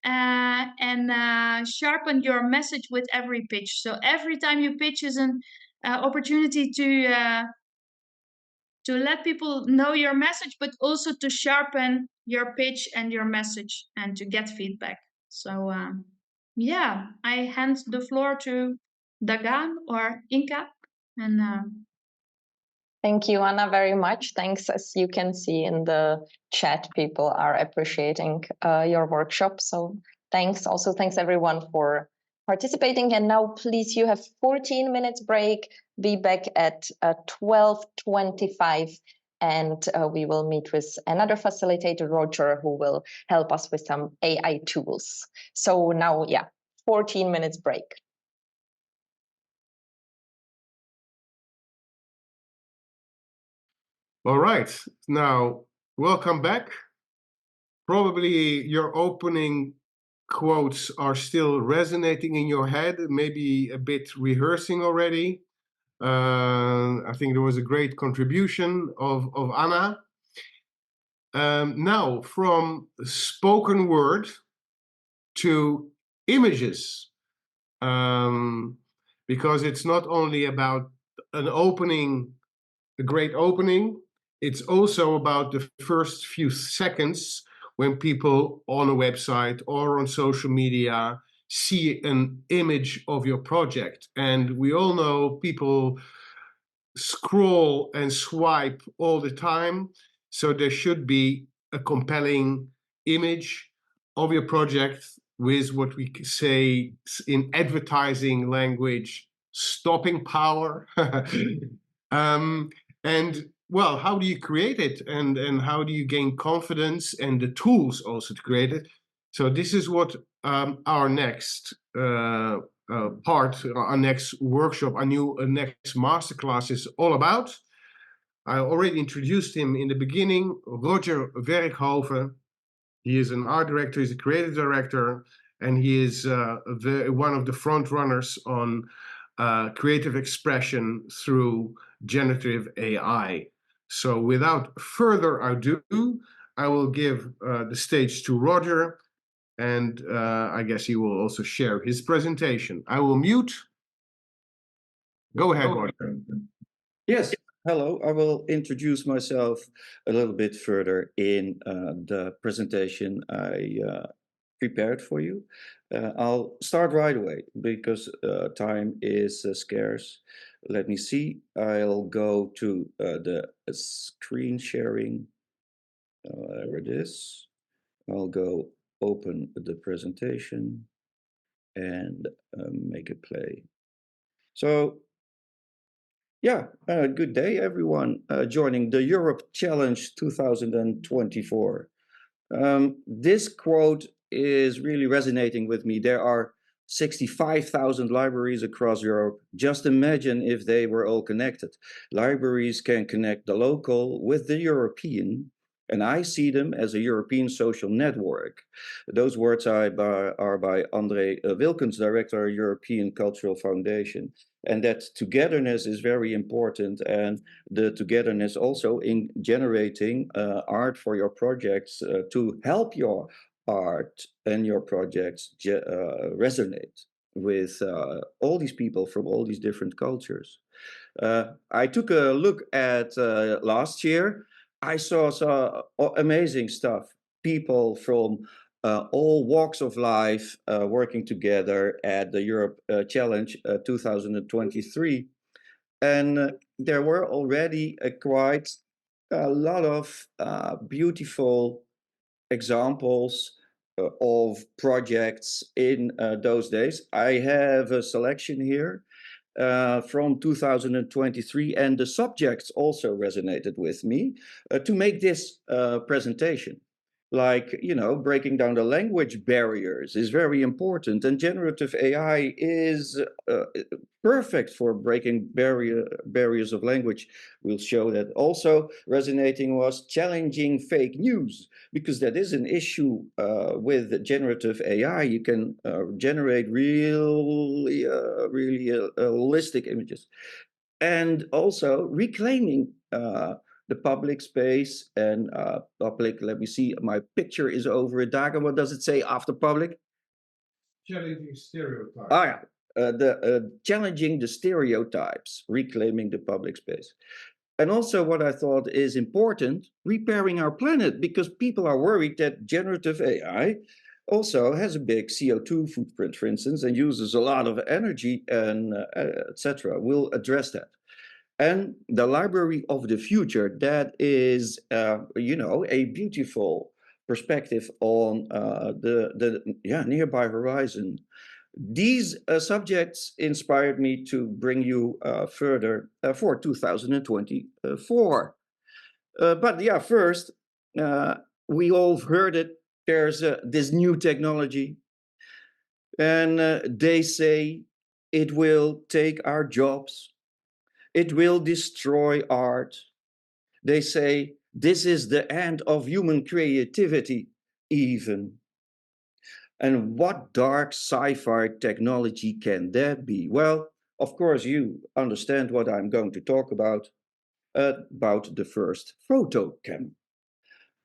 and sharpen your message with every pitch. So every time you pitch is an opportunity to let people know your message, but also to sharpen your pitch and your message and to get feedback. So I hand the floor to Dagan or Inka. And
thank you, Anna, very much. Thanks. As you can see in the chat, people are appreciating your workshop. So thanks. Also, thanks everyone for participating. And now, please, you have 14 minutes break. Be back at 12:25. And we will meet with another facilitator, Rodger, who will help us with some AI tools. So now, 14 minutes break.
All right, now welcome back. Probably your opening quotes are still resonating in your head, maybe a bit rehearsing already. I think there was a great contribution of Anna. Now, from spoken word to images, because it's not only about an opening, a great opening, it's also about the first few seconds when people on a website or on social media see an image of your project. And we all know people scroll and swipe all the time. So there should be a compelling image of your project with what we say in advertising language, stopping power. And well, how do you create it, and how do you gain confidence and the tools also to create it? So this is what our next part, our next workshop, our new next masterclass is all about. I already introduced him in the beginning, Rodger Werkhoven. He is an art director, he's a creative director, and he is one of the front runners on creative expression through generative AI. So without further ado, I will give the stage to Rodger, and I guess he will also share his presentation. I will mute. Go ahead, Rodger.
Yes, hello. I will introduce myself a little bit further in the presentation I prepared for you. I'll start right away because time is scarce. Let me see. I'll go to the screen sharing. There it is. I'll go open the presentation and make it play. So, yeah, good day, everyone joining the Europe Challenge 2024. This quote is really resonating with me. There are 65,000 libraries across Europe. Just imagine if they were all connected. Libraries can connect the local with the European, and I see them as a European social network. Those words are by André Wilkens, Director, European Cultural Foundation. And that togetherness is very important, and the togetherness also in generating art for your projects to help your art and your projects resonate with all these people from all these different cultures. I took a look at last year. I saw amazing stuff. People from all walks of life working together at the Europe Challenge 2023. And there were already quite a lot of beautiful examples of projects in those days. I have a selection here from 2023, and the subjects also resonated with me to make this presentation. Like, you know, breaking down the language barriers is very important, and generative AI is perfect for breaking barriers of language. We'll show that. Also resonating was challenging fake news, because that is an issue with generative AI. You can generate really holistic images. And also reclaiming the public space and public, let me see, my picture is over it. Daga, what does it say after public?
Challenging stereotypes.
Ah, yeah. Challenging the stereotypes, reclaiming the public space. And also what I thought is important, repairing our planet, because people are worried that generative AI also has a big CO2 footprint, for instance, and uses a lot of energy and etc. We'll address that. And the library of the future, that is, you know, a beautiful perspective on the nearby horizon. These subjects inspired me to bring you further for 2024. But yeah, first, we all heard it. There's this new technology, and they say it will take our jobs. It will destroy art. They say this is the end of human creativity, even. And what dark sci-fi technology can that be? Well, of course, you understand what I'm going to talk about the first photo camera.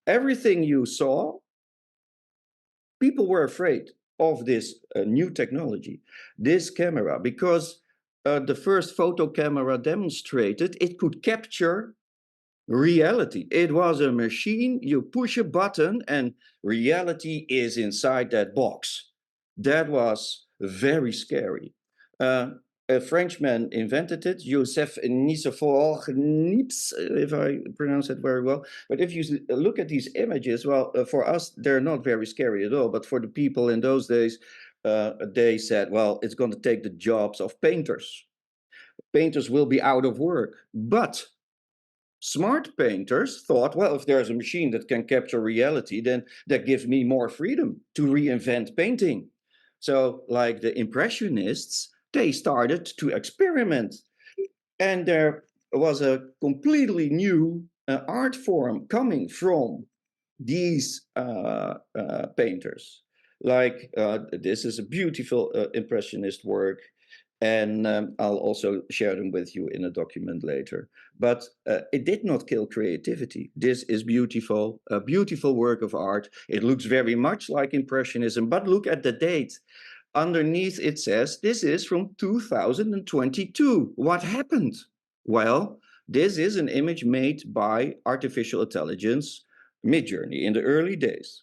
Everything you saw, people were afraid of this new technology, this camera, because the first photo camera demonstrated it could capture reality. It was a machine, you push a button and reality is inside that box. That was very scary. A Frenchman invented it, Joseph Nicephore-Niepce, if I pronounce it very well. But if you look at these images, well, for us, they're not very scary at all. But for the people in those days, they said, well, it's going to take the jobs of painters. Painters will be out of work. But smart painters thought, well, if there's a machine that can capture reality, then that gives me more freedom to reinvent painting. So like the Impressionists, they started to experiment. And there was a completely new art form coming from these painters. Like this is a beautiful Impressionist work, and I'll also share them with you in a document later. But it did not kill creativity. This is beautiful, a beautiful work of art. It looks very much like Impressionism, but look at the date. Underneath it says, this is from 2022. What happened? Well, this is an image made by artificial intelligence, Midjourney, in the early days.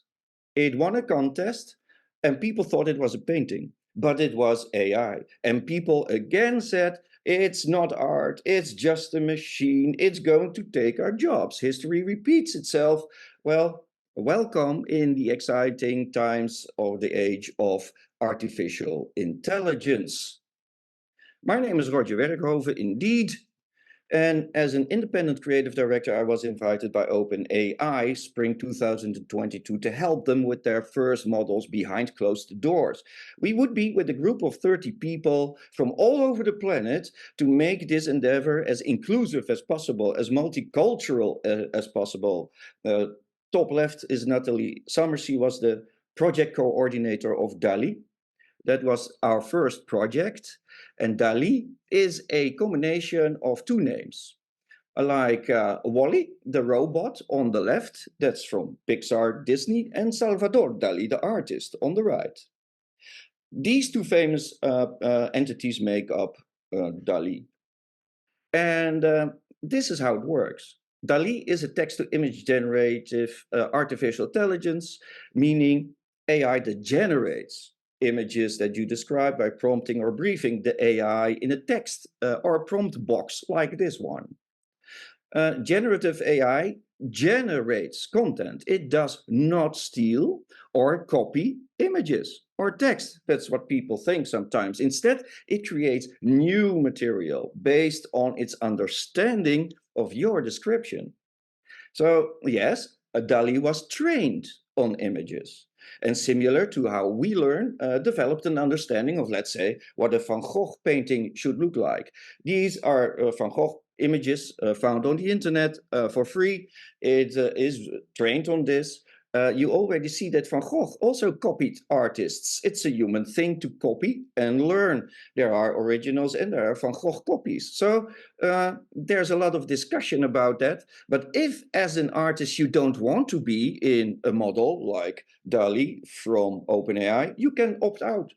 It won a contest, and people thought it was a painting, but it was AI. And people again said, it's not art, it's just a machine, it's going to take our jobs. History repeats itself. Well, welcome in the exciting times of the age of artificial intelligence. My name is Rodger Werkhoven, indeed. And as an independent creative director, I was invited by OpenAI spring 2022 to help them with their first models behind closed doors. We would be with a group of 30 people from all over the planet to make this endeavor as inclusive as possible, as multicultural as possible. Top left is Natalie Summers. She was the project coordinator of DALI. That was our first project. And DALI is a combination of two names. Like Wall-E, the robot on the left, that's from Pixar, Disney, and Salvador Dali, the artist, on the right. These two famous entities make up DALI. And this is how it works. DALI is a text-to-image generative artificial intelligence, meaning AI that generates images that you describe by prompting or briefing the AI in a text or a prompt box like this one. Generative AI generates content. It does not steal or copy images or text. That's what people think sometimes. Instead, it creates new material based on its understanding of your description. So yes, DALI was trained on images. And similar to how we learn, developed an understanding of, let's say, what a Van Gogh painting should look like. These are Van Gogh images found on the internet for free. It is trained on this. You already see that Van Gogh also copied artists. It's a human thing to copy and learn. There are originals and there are Van Gogh copies. So there's a lot of discussion about that. But if, as an artist, you don't want to be in a model like DALI from OpenAI, you can opt out.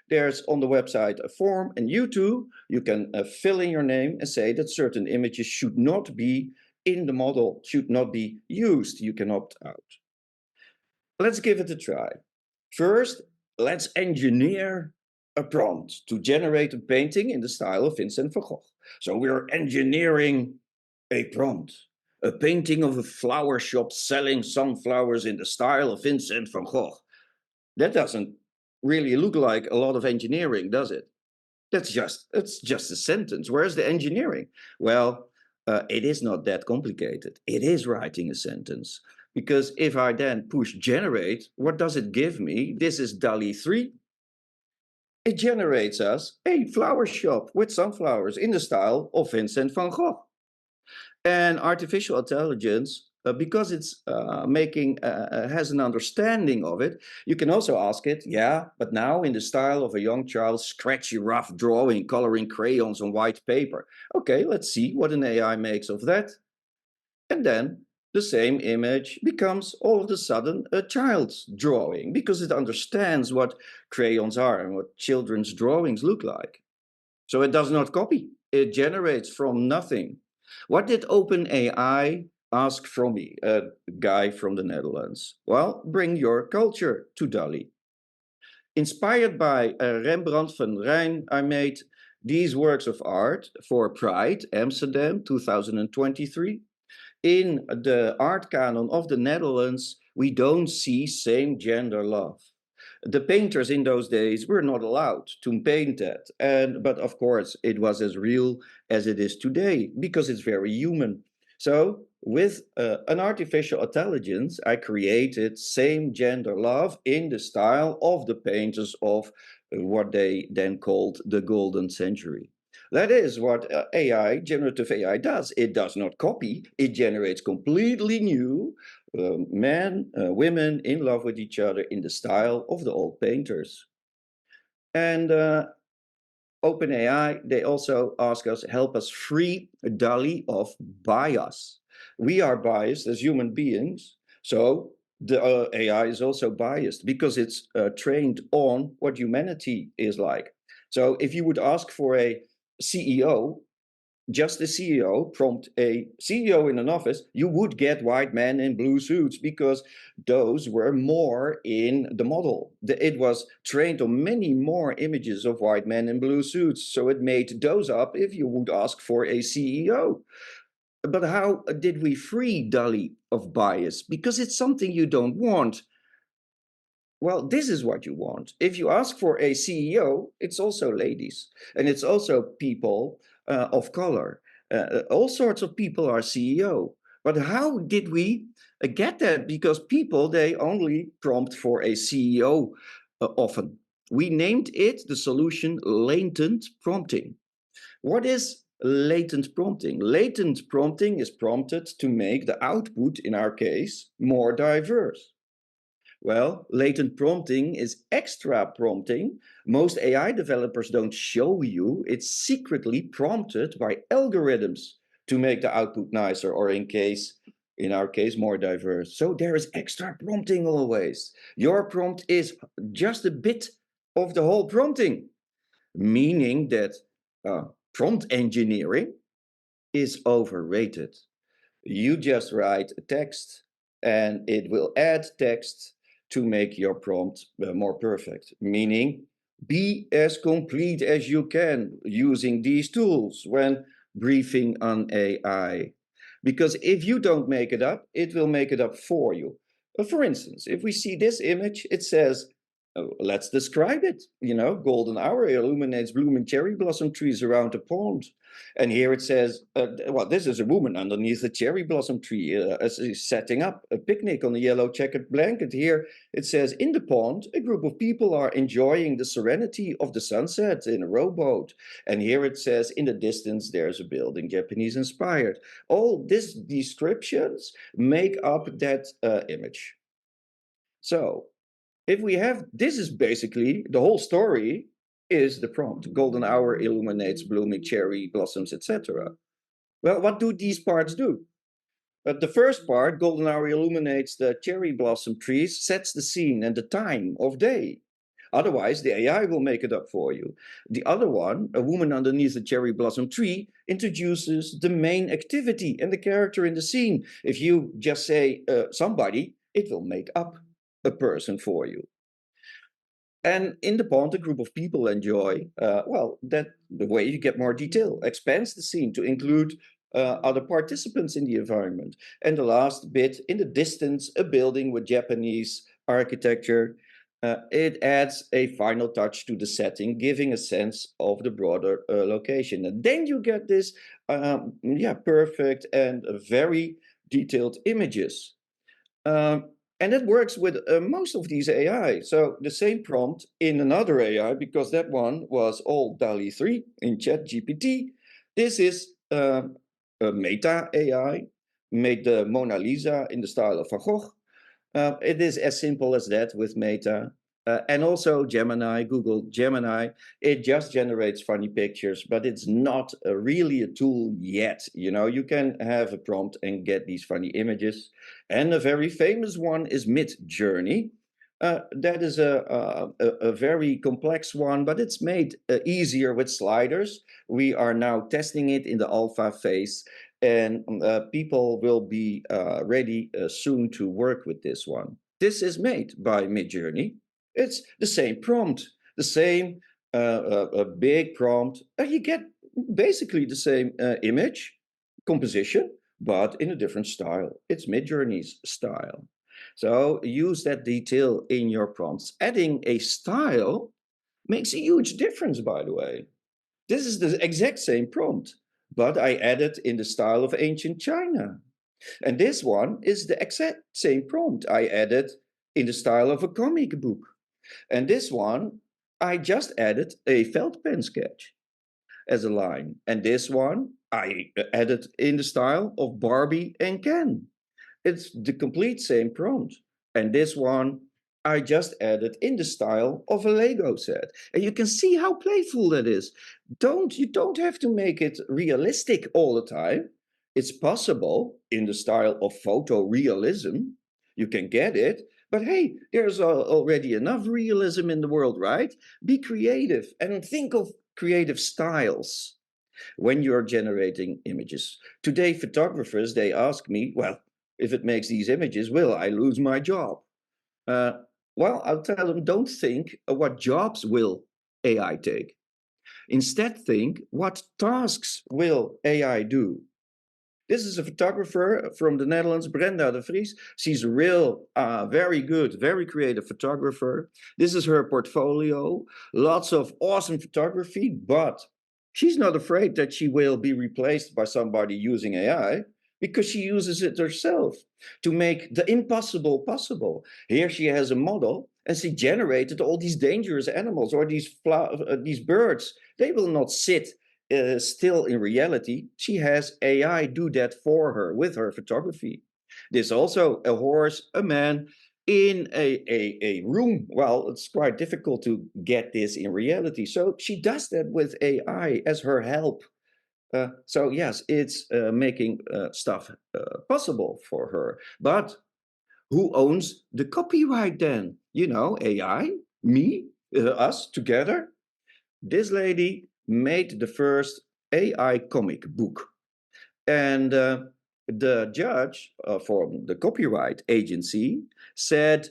There's on the website a form, and you too, you can fill in your name and say that certain images should not be in the model, should not be used. You can opt out. Let's give it a try. First, let's engineer a prompt to generate a painting in the style of Vincent van Gogh. So we're engineering a prompt, a painting of a flower shop selling sunflowers in the style of Vincent van Gogh. That doesn't really look like a lot of engineering, does it? It's just a sentence. Where's the engineering? Well, it is not that complicated. It is writing a sentence. Because if I then push generate, what does it give me? This is DALI 3. It generates us a flower shop with sunflowers in the style of Vincent van Gogh. And artificial intelligence, because it's has an understanding of it, you can also ask it, yeah, but now in the style of a young child's scratchy, rough drawing, coloring crayons on white paper. Okay, let's see what an AI makes of that. And then the same image becomes all of a sudden a child's drawing because it understands what crayons are and what children's drawings look like. So it does not copy, it generates from nothing. What did OpenAI ask from me, a guy from the Netherlands? Well, bring your culture to DALI. Inspired by Rembrandt van Rijn, I made these works of art for Pride, Amsterdam, 2023. In the art canon of the Netherlands, we don't see same gender love. The painters in those days were not allowed to paint that. But of course, it was as real as it is today because it's very human. So with an artificial intelligence, I created same gender love in the style of the painters of what they then called the golden century. That is what AI, generative AI does. It does not copy, it generates completely new men, women in love with each other in the style of the old painters. And OpenAI, they also ask us, help us free DALL-E of bias. We are biased as human beings, so the AI is also biased because it's trained on what humanity is like. So if you would ask for a CEO, just a CEO, prompt a CEO in an office, you would get white men in blue suits because those were more in the model. It was trained on many more images of white men in blue suits. So it made those up if you would ask for a CEO. But how did we free DALL-E of bias? Because it's something you don't want. Well, this is what you want. If you ask for a CEO, it's also ladies, and it's also people of color. All sorts of people are CEO. But how did we get that? Because people, they only prompt for a CEO often. We named it the solution latent prompting. What is latent prompting? Latent prompting is prompted to make the output, in our case, more diverse. Well, latent prompting is extra prompting. Most AI developers don't show you. It's secretly prompted by algorithms to make the output nicer, or in our case, more diverse. So there is extra prompting always. Your prompt is just a bit of the whole prompting, meaning that prompt engineering is overrated. You just write a text and it will add text to make your prompt more perfect, meaning be as complete as you can using these tools when briefing on AI. Because if you don't make it up, it will make it up for you. For instance, if we see this image, it says, let's describe it. Golden hour illuminates blooming cherry blossom trees around the pond. And here it says, well, this is a woman underneath a cherry blossom tree setting up a picnic on a yellow checkered blanket. Here it says, in the pond, a group of people are enjoying the serenity of the sunset in a rowboat. And here it says, in the distance, there's a building, Japanese inspired. All these descriptions make up that image. So if we have, this is basically the whole story is the prompt. Golden hour illuminates blooming cherry blossoms, etc. Well, what do these parts do? The first part, golden hour illuminates the cherry blossom trees, sets the scene and the time of day. Otherwise, the AI will make it up for you. The other one, a woman underneath a cherry blossom tree, introduces the main activity and the character in the scene. If you just say somebody, it will make up a person for you. And in the pond, a group of people enjoy, that the way you get more detail, expands the scene to include other participants in the environment. And the last bit, in the distance, a building with Japanese architecture. It adds a final touch to the setting, giving a sense of the broader location. And then you get this, perfect and very detailed images. And it works with most of these AI. So the same prompt in another AI, because that one was all DALL-E 3 in ChatGPT. This is a Meta AI, made the Mona Lisa in the style of Van Gogh. It is as simple as that with Meta. And also Gemini, Google Gemini, it just generates funny pictures, but it's not really a tool yet. You can have a prompt and get these funny images. And a very famous one is Midjourney. That is a very complex one, but it's made easier with sliders. We are now testing it in the alpha phase, and people will be ready soon to work with this one. This is made by Midjourney. It's the same prompt, the same big prompt. You get basically the same image composition, but in a different style. It's Midjourney's style. So use that detail in your prompts. Adding a style makes a huge difference, by the way. This is the exact same prompt, but I added in the style of ancient China. And this one is the exact same prompt. I added in the style of a comic book. And this one, I just added a felt pen sketch as a line. And this one, I added in the style of Barbie and Ken. It's the complete same prompt. And this one, I just added in the style of a Lego set. And you can see how playful that is. You don't have to make it realistic all the time. It's possible in the style of photorealism. You can get it, but hey, there's already enough realism in the world, right? Be creative and think of creative styles when you're generating images. Today, photographers, they ask me, well, if it makes these images, will I lose my job? Well, I'll tell them, don't think what jobs will AI take. Instead, think what tasks will AI do? This is a photographer from the Netherlands, Brenda de Vries. She's a real, very good, very creative photographer. This is her portfolio, lots of awesome photography, but she's not afraid that she will be replaced by somebody using AI because she uses it herself to make the impossible possible. Here she has a model and she generated all these dangerous animals or these birds. They will not sit still in reality. She has AI do that for her with her photography. There's also a horse, a man in a room. Well, it's quite difficult to get this in reality. So she does that with AI as her help. So yes, it's making stuff possible for her. But who owns the copyright then? You know, AI, me, us together. This lady made the first AI comic book. And the judge from the copyright agency said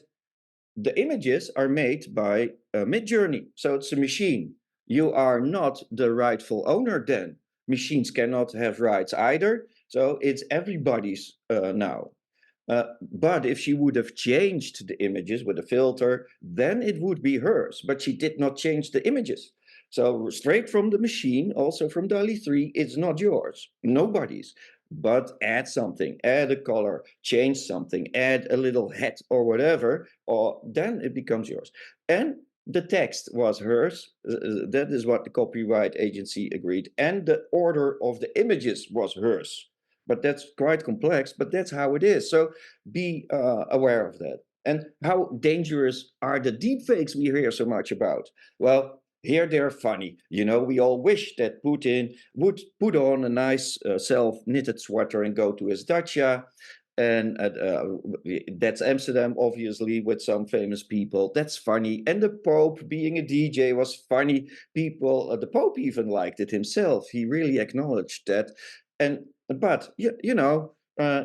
the images are made by Midjourney. So it's a machine. You are not the rightful owner then. Machines cannot have rights either. So it's everybody's now. But if she would have changed the images with a filter, then it would be hers. But she did not change the images. So straight from the machine, also from DALL-E 3, it's not yours, nobody's. But add something, add a color, change something, add a little hat or whatever, or then it becomes yours. And the text was hers. That is what the copyright agency agreed. And the order of the images was hers. But that's quite complex, but that's how it is. So be aware of that. And how dangerous are the deepfakes we hear so much about? Well, here they're funny. You know, we all wish that Putin would put on a nice self-knitted sweater and go to his dacha. And that's Amsterdam, obviously, with some famous people. That's funny. And the Pope being a DJ was funny. People, the Pope even liked it himself. He really acknowledged that. But you know,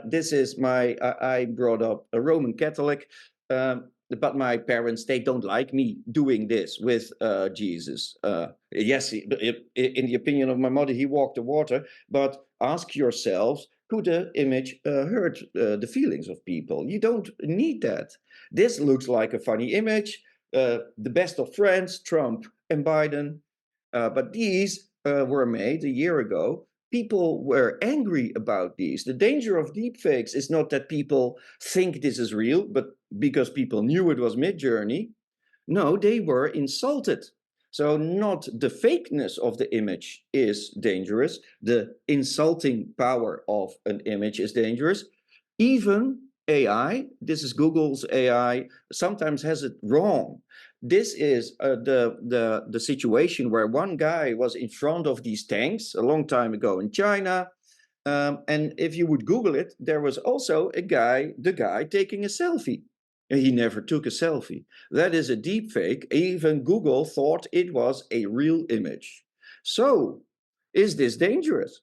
this is I brought up a Roman Catholic. But my parents, they don't like me doing this with Jesus. Yes, in the opinion of my mother, he walked the water. But ask yourselves, could the image hurt the feelings of people? You don't need that. This looks like a funny image. The best of friends, Trump and Biden. But these were made a year ago. People were angry about these. The danger of deepfakes is not that people think this is real, but because people knew it was Midjourney. No, they were insulted. So not the fakeness of the image is dangerous. The insulting power of an image is dangerous. Even AI, this is Google's AI, sometimes has it wrong. This is the situation where one guy was in front of these tanks a long time ago in China. And if you would Google it, there was also the guy taking a selfie. And he never took a selfie. That is a deep fake. Even Google thought it was a real image. So, is this dangerous?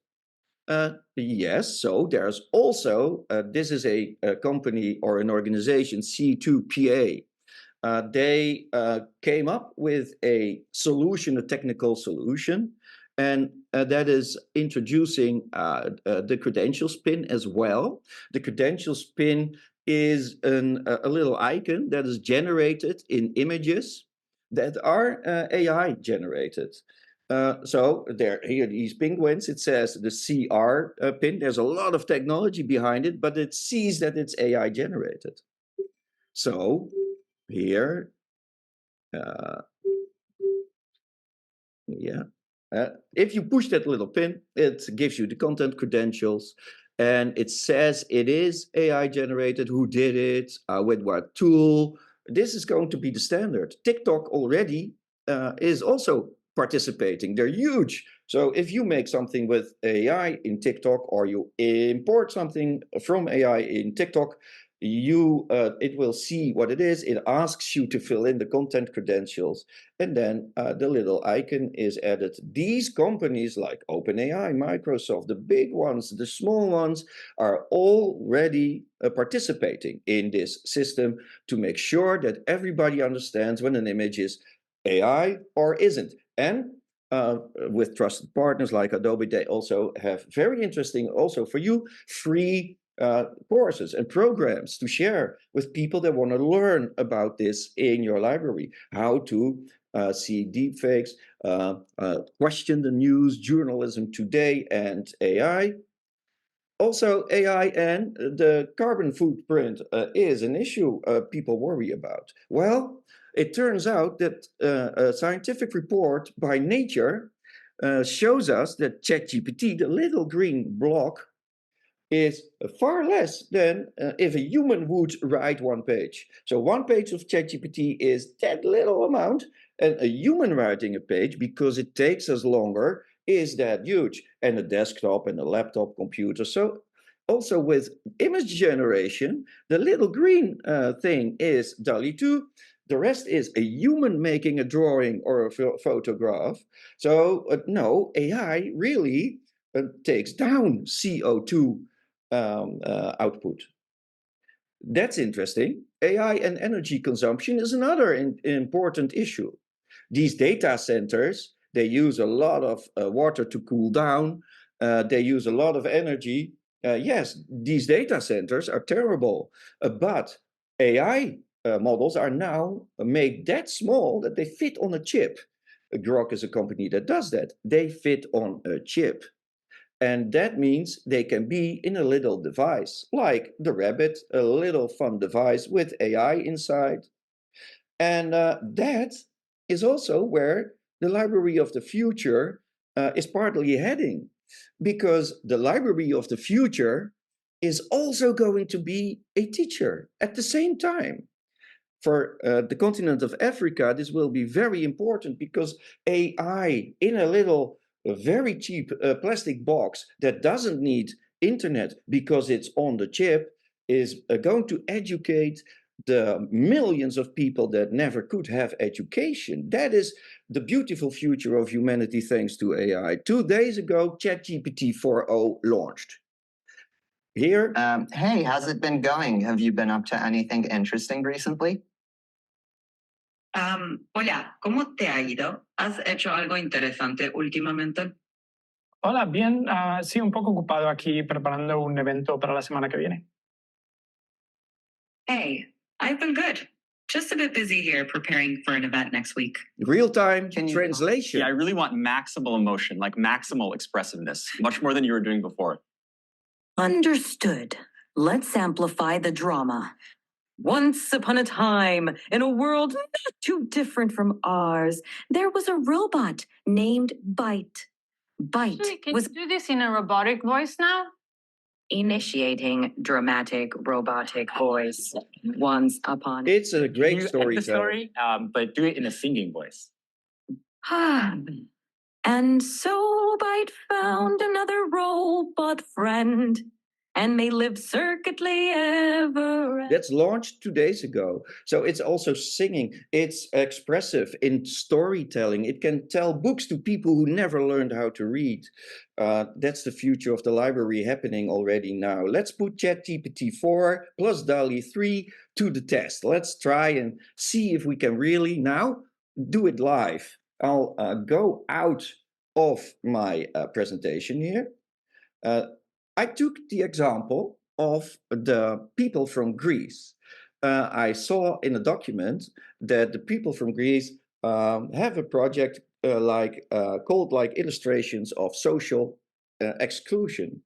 Yes, so there's also, this is a company or an organization, C2PA. They came up with a solution, a technical solution, and that is introducing the credential spin as well. The credential spin is a little icon that is generated in images that are AI generated. So here, these penguins, it says the CR pin. There's a lot of technology behind it, but it sees that it's AI generated. So here, if you push that little pin, it gives you the content credentials, and it says it is AI generated, who did it, with what tool. This is going to be the standard. TikTok already is also participating. They're huge. So if you make something with AI in TikTok, or you import something from AI in TikTok, it will see what it is. It asks you to fill in the content credentials, and then the little icon is added. These companies like OpenAI, Microsoft, the big ones, the small ones, are already participating in this system to make sure that everybody understands when an image is AI or isn't. And with trusted partners like Adobe, they also have very interesting, also for you, free courses and programs to share with people that want to learn about this in your library. How to see deepfakes, question the news, journalism today, and AI. Also, AI and the carbon footprint is an issue people worry about. Well, it turns out that a scientific report by Nature shows us that ChatGPT, the little green block, is far less than if a human would write one page. So one page of ChatGPT is that little amount, and a human writing a page, because it takes us longer, is that huge. And a desktop and a laptop computer. So also with image generation, the little green thing is DALL-E 2. The rest is a human making a drawing or a photograph. So no, AI really takes down CO2 output. That's interesting. AI and energy consumption is another important issue. These data centers, they use a lot of water to cool down. They use a lot of energy. Yes, these data centers are terrible, but AI models are now made that small that they fit on a chip. Grok is a company that does that. They fit on a chip. And that means they can be in a little device, like the Rabbit, a little fun device with AI inside. And that is also where the library of the future is partly heading, because the library of the future is also going to be a teacher at the same time. For the continent of Africa, this will be very important, because AI in a little very cheap plastic box that doesn't need internet because it's on the chip is going to educate the millions of people that never could have education. That is the beautiful future of humanity thanks to AI. 2 days ago, ChatGPT 4.0 launched. Here.
Hey, how's it been going? Have you been up to anything interesting recently?
Hola, ¿cómo te ha ido? ¿Has hecho algo interesante últimamente?
Hola, bien. Sí, un poco ocupado aquí preparando un evento para la semana que viene.
Hey, I've been good. Just a bit busy here preparing for an event next week.
Real-time translation.
Yeah, I really want maximal emotion, like maximal expressiveness, much more than you were doing before.
Understood. Let's amplify the drama. Once upon a time, in a world not too different from ours, there was a robot named Byte. Byte
Can you do this in a robotic voice now?
Initiating dramatic robotic voice. Once upon.
It's a great story.
But do it in a singing voice.
And so Byte found another robot friend, and may live circuitly ever.
That's launched 2 days ago. So it's also singing. It's expressive in storytelling. It can tell books to people who never learned how to read. That's the future of the library happening already now. Let's put ChatGPT 4 plus DALL-E 3 to the test. Let's try and see if we can really now do it live. I'll go out of my presentation here. I took the example of the people from Greece. I saw in a document that the people from Greece have a project called like illustrations of social exclusion.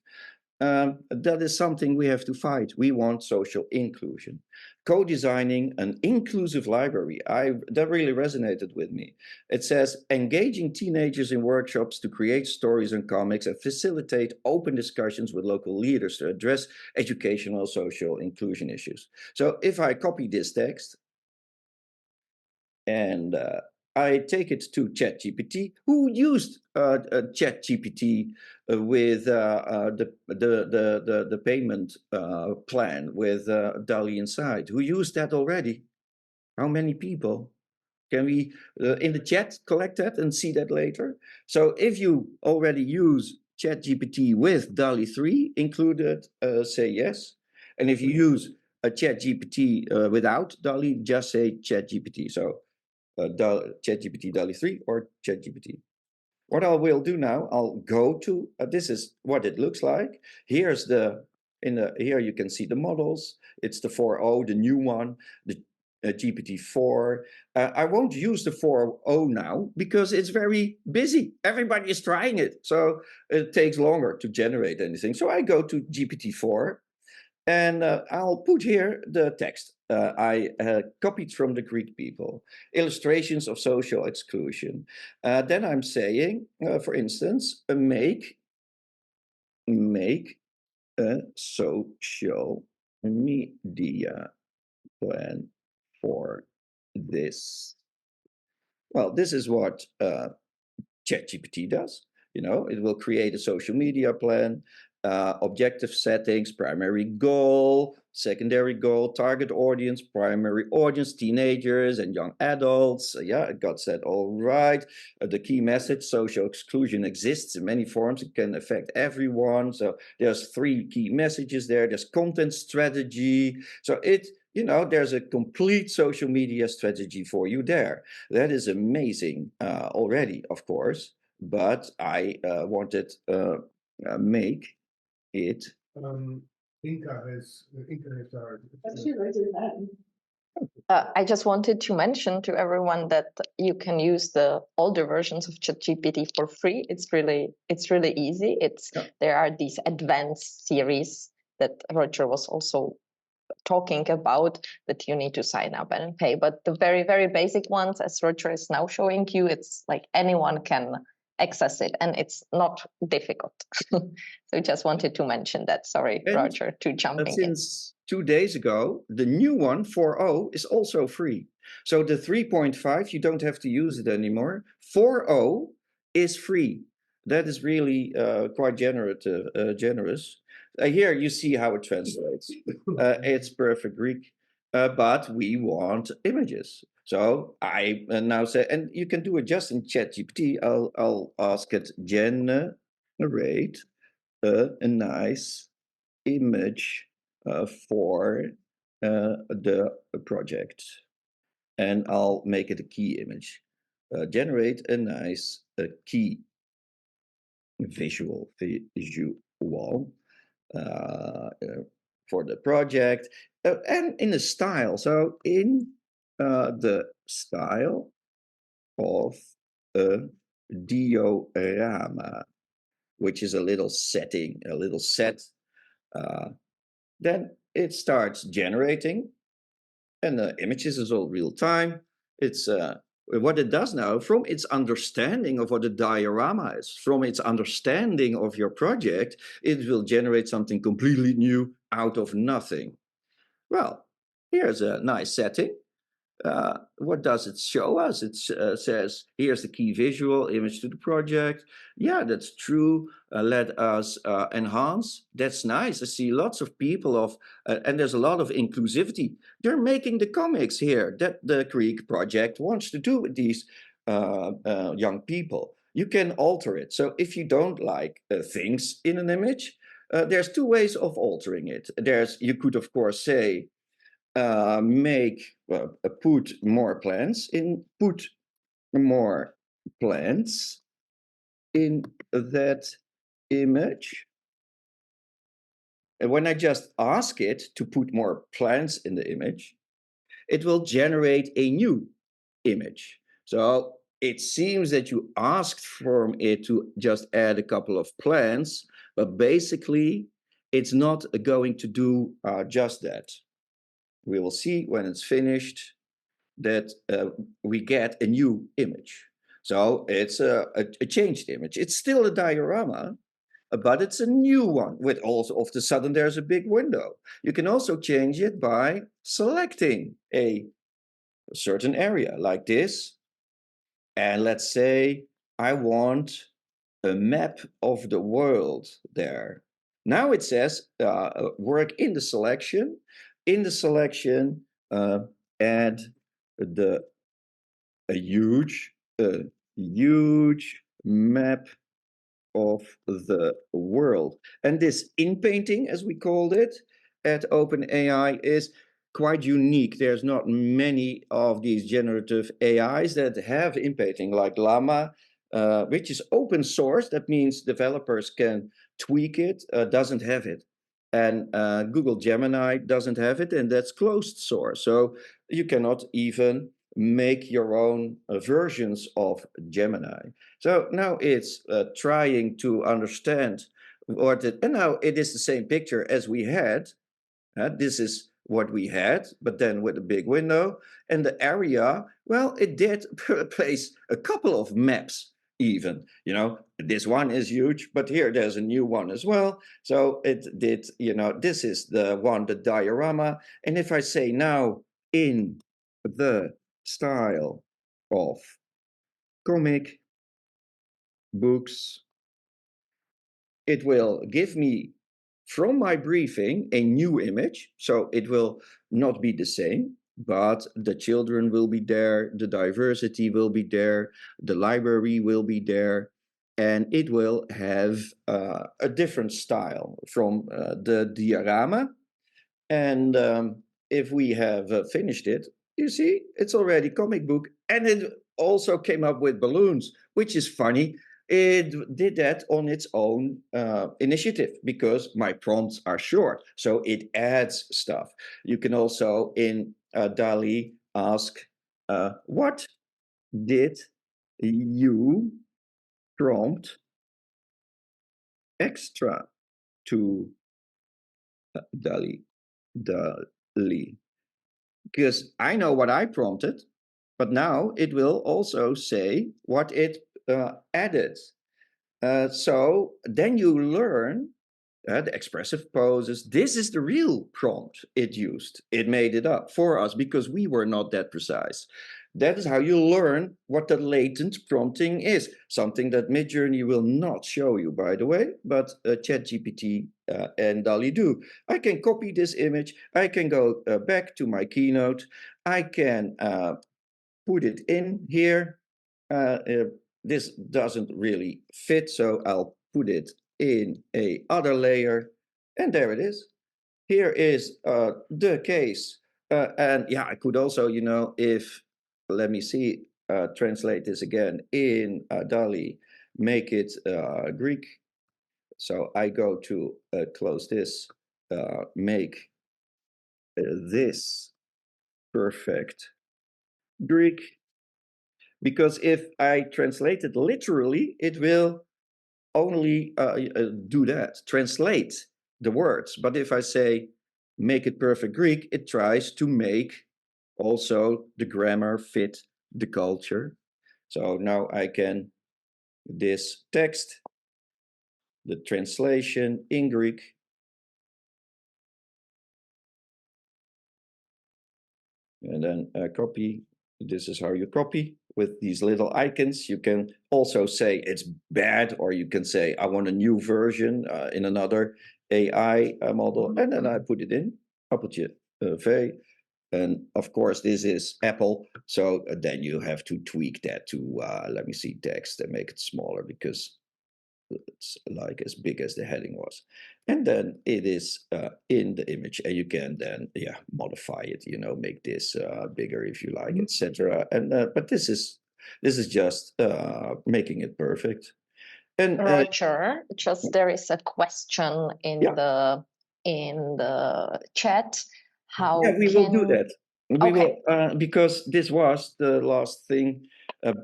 That is something we have to fight. We want social inclusion. Co-designing an inclusive library. That really resonated with me. It says, engaging teenagers in workshops to create stories and comics and facilitate open discussions with local leaders to address educational social inclusion issues. So if I copy this text and I take it to ChatGPT, who used ChatGPT with the payment plan with DALL-E inside. Who used that already? How many people? Can we, in the chat, collect that and see that later? So if you already use ChatGPT with DALL-E 3 included, say yes. And if you use a ChatGPT without DALL-E, just say ChatGPT. So ChatGPT DALL-E 3 or ChatGPT. What I will do now, I'll go to, this is what it looks like. Here's here you can see the models. It's the 4.0, the new one, the GPT-4. I won't use the 4.0 now because it's very busy. Everybody is trying it. So it takes longer to generate anything. So I go to GPT-4 and I'll put here the text I copied from the Greek people, illustrations of social exclusion. Then I'm saying, for instance, make a social media plan for this. Well, this is what ChatGPT does. You know, it will create a social media plan, objective settings, primary goal, secondary goal, target audience, primary audience, teenagers and young adults. Yeah, it got that all right. The key message, social exclusion exists in many forms. It can affect everyone. So there's 3 key messages there. There's content strategy. So there's a complete social media strategy for you there. That is amazing already, of course. But I wanted make it.
Inka has our.
I just wanted to mention to everyone that you can use the older versions of ChatGPT for free. It's really easy. There are these advanced series that Rodger was also talking about that you need to sign up and pay. But the very, very basic ones, as Rodger is now showing you, it's like anyone can access it and it's not difficult. So just wanted to mention that. Sorry, and Rodger, to jumping
since 2 days ago, the new one, 4.0, is also free. So the 3.5, you don't have to use it anymore. 4.0 is free. That is really quite generous. Here you see how it translates. It's perfect Greek, but we want images. So I now say, and you can do it just in ChatGPT. I'll ask it generate a nice image for the project, and I'll make it a key image. Generate a nice key visual for the project, and in a style. So in the style of a diorama, which is a little setting, a little set. Then it starts generating, and the images is all real time. It's what it does now, from its understanding of what a diorama is, from its understanding of your project, it will generate something completely new out of nothing. Well, here's a nice setting. What does it show us? It says, here's the key visual image to the project. Yeah, that's true. Let us enhance. That's nice. I see lots of people and there's a lot of inclusivity. They're making the comics here that the Greek project wants to do with these young people. You can alter it. So if you don't like things in an image, there's 2 ways of altering it. You could, of course, say, put more plants in that image. And when I just ask it to put more plants in the image, it will generate a new image. So it seems that you asked from it to just add a couple of plants, but basically it's not going to do just that. We will see when it's finished that we get a new image. So it's a changed image. It's still a diorama, but it's a new one with also of the sudden there's a big window. You can also change it by selecting a certain area like this. And let's say I want a map of the world there. Now it says work in the selection. In the selection, add a huge map of the world. And this in-painting, as we called it at OpenAI, is quite unique. There's not many of these generative AIs that have in-painting, like Llama, which is open source. That means developers can tweak it, doesn't have it. And Google Gemini doesn't have it, and that's closed source. So you cannot even make your own versions of Gemini. So now it's trying to understand what it, and now it is the same picture as we had. This is what we had, but then with a big window. And the area, well, it did place a couple of maps even. You know, this one is huge, but here there's a new one as well. So it did, you know, this is the one, the diorama. And if I say now in the style of comic books, it will give me from my briefing a new image. So it will not be the same, but the children will be there, the diversity will be there, the library will be there, and it will have a different style from the diorama. And if we have finished it, you see, it's already comic book. And it also came up with balloons, which is funny. It did that on its own initiative because my prompts are short. So it adds stuff. You can also in DALL-E ask, what did you prompt extra to DALL-E? Because I know what I prompted, but now it will also say what it added. So then you learn the expressive poses. This is the real prompt it used. It made it up for us because we were not that precise. That is how you learn what the latent prompting is. Something that Midjourney will not show you, by the way, but ChatGPT and DALL-E do. I can copy this image. I can go back to my keynote. I can put it in here. This doesn't really fit, so I'll put it in a other layer, and there it is. Here is the case. And yeah, I could also, you know, if, let me see, translate this again in DALL-E, make it Greek. So I go to close this, make this perfect Greek. Because if I translate it literally, it will only do that, translate the words. But if I say, make it perfect Greek, it tries to make also the grammar fit the culture. So now I can, this text, the translation in Greek. And then copy. This is how you copy with these little icons. You can also say it's bad, or you can say, I want a new version in another AI model. And then I put it in, appeltje V. And of course, this is Apple. So then you have to tweak that to, let me see, text and make it smaller because it's like as big as the heading was. And then it is in the image, and you can then modify it, you know, make this bigger if you like, etc. And but this is just making it perfect. And
Rodger, just there is a question in the chat. How
we will do that. We will because this was the last thing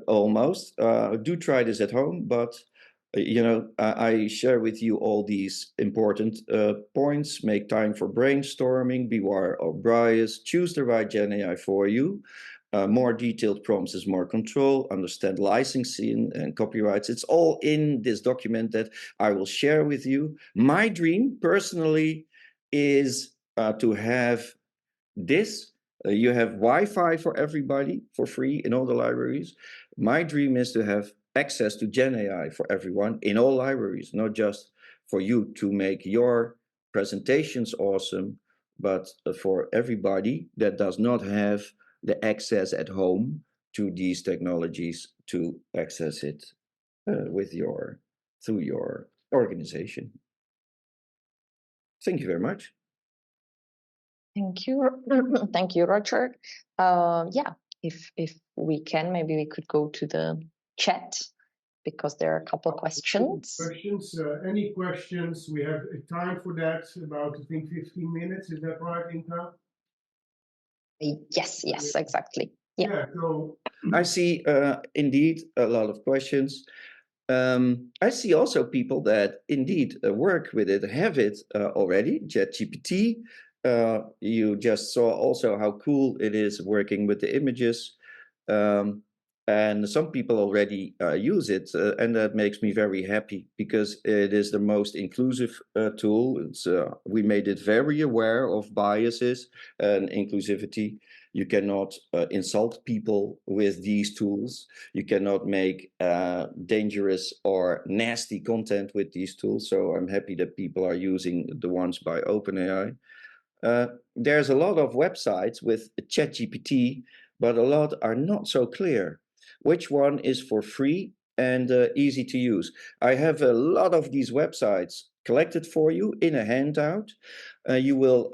almost. Do try this at home, but I share with you all these important points. Make time for brainstorming, beware of bias, choose the right Gen AI for you. More detailed prompts is more control, understand licensing and copyrights. It's all in this document that I will share with you. My dream personally is to have this. You have Wi-Fi for everybody for free in all the libraries. My dream is to have access to Gen AI for everyone in all libraries, not just for you to make your presentations awesome, but for everybody that does not have the access at home to these technologies to access it through your organization. Thank you very much.
Thank you. Thank you, Rodger. Yeah, if we can, maybe we could go to the chat because there are a couple of questions.
Any questions? We have time for that, about, I think, 15 minutes. Is that right, Inka?
Yes, exactly. Yeah.
So
I see indeed a lot of questions. I see also people that indeed work with it, have it already, ChatGPT. You just saw also how cool it is working with the images. And some people already use it, and that makes me very happy because it is the most inclusive tool. We made it very aware of biases and inclusivity. You cannot insult people with these tools. You cannot make dangerous or nasty content with these tools. So I'm happy that people are using the ones by OpenAI. There's a lot of websites with ChatGPT, but a lot are not so clear. Which one is for free and easy to use? I have a lot of these websites collected for you in a handout. You will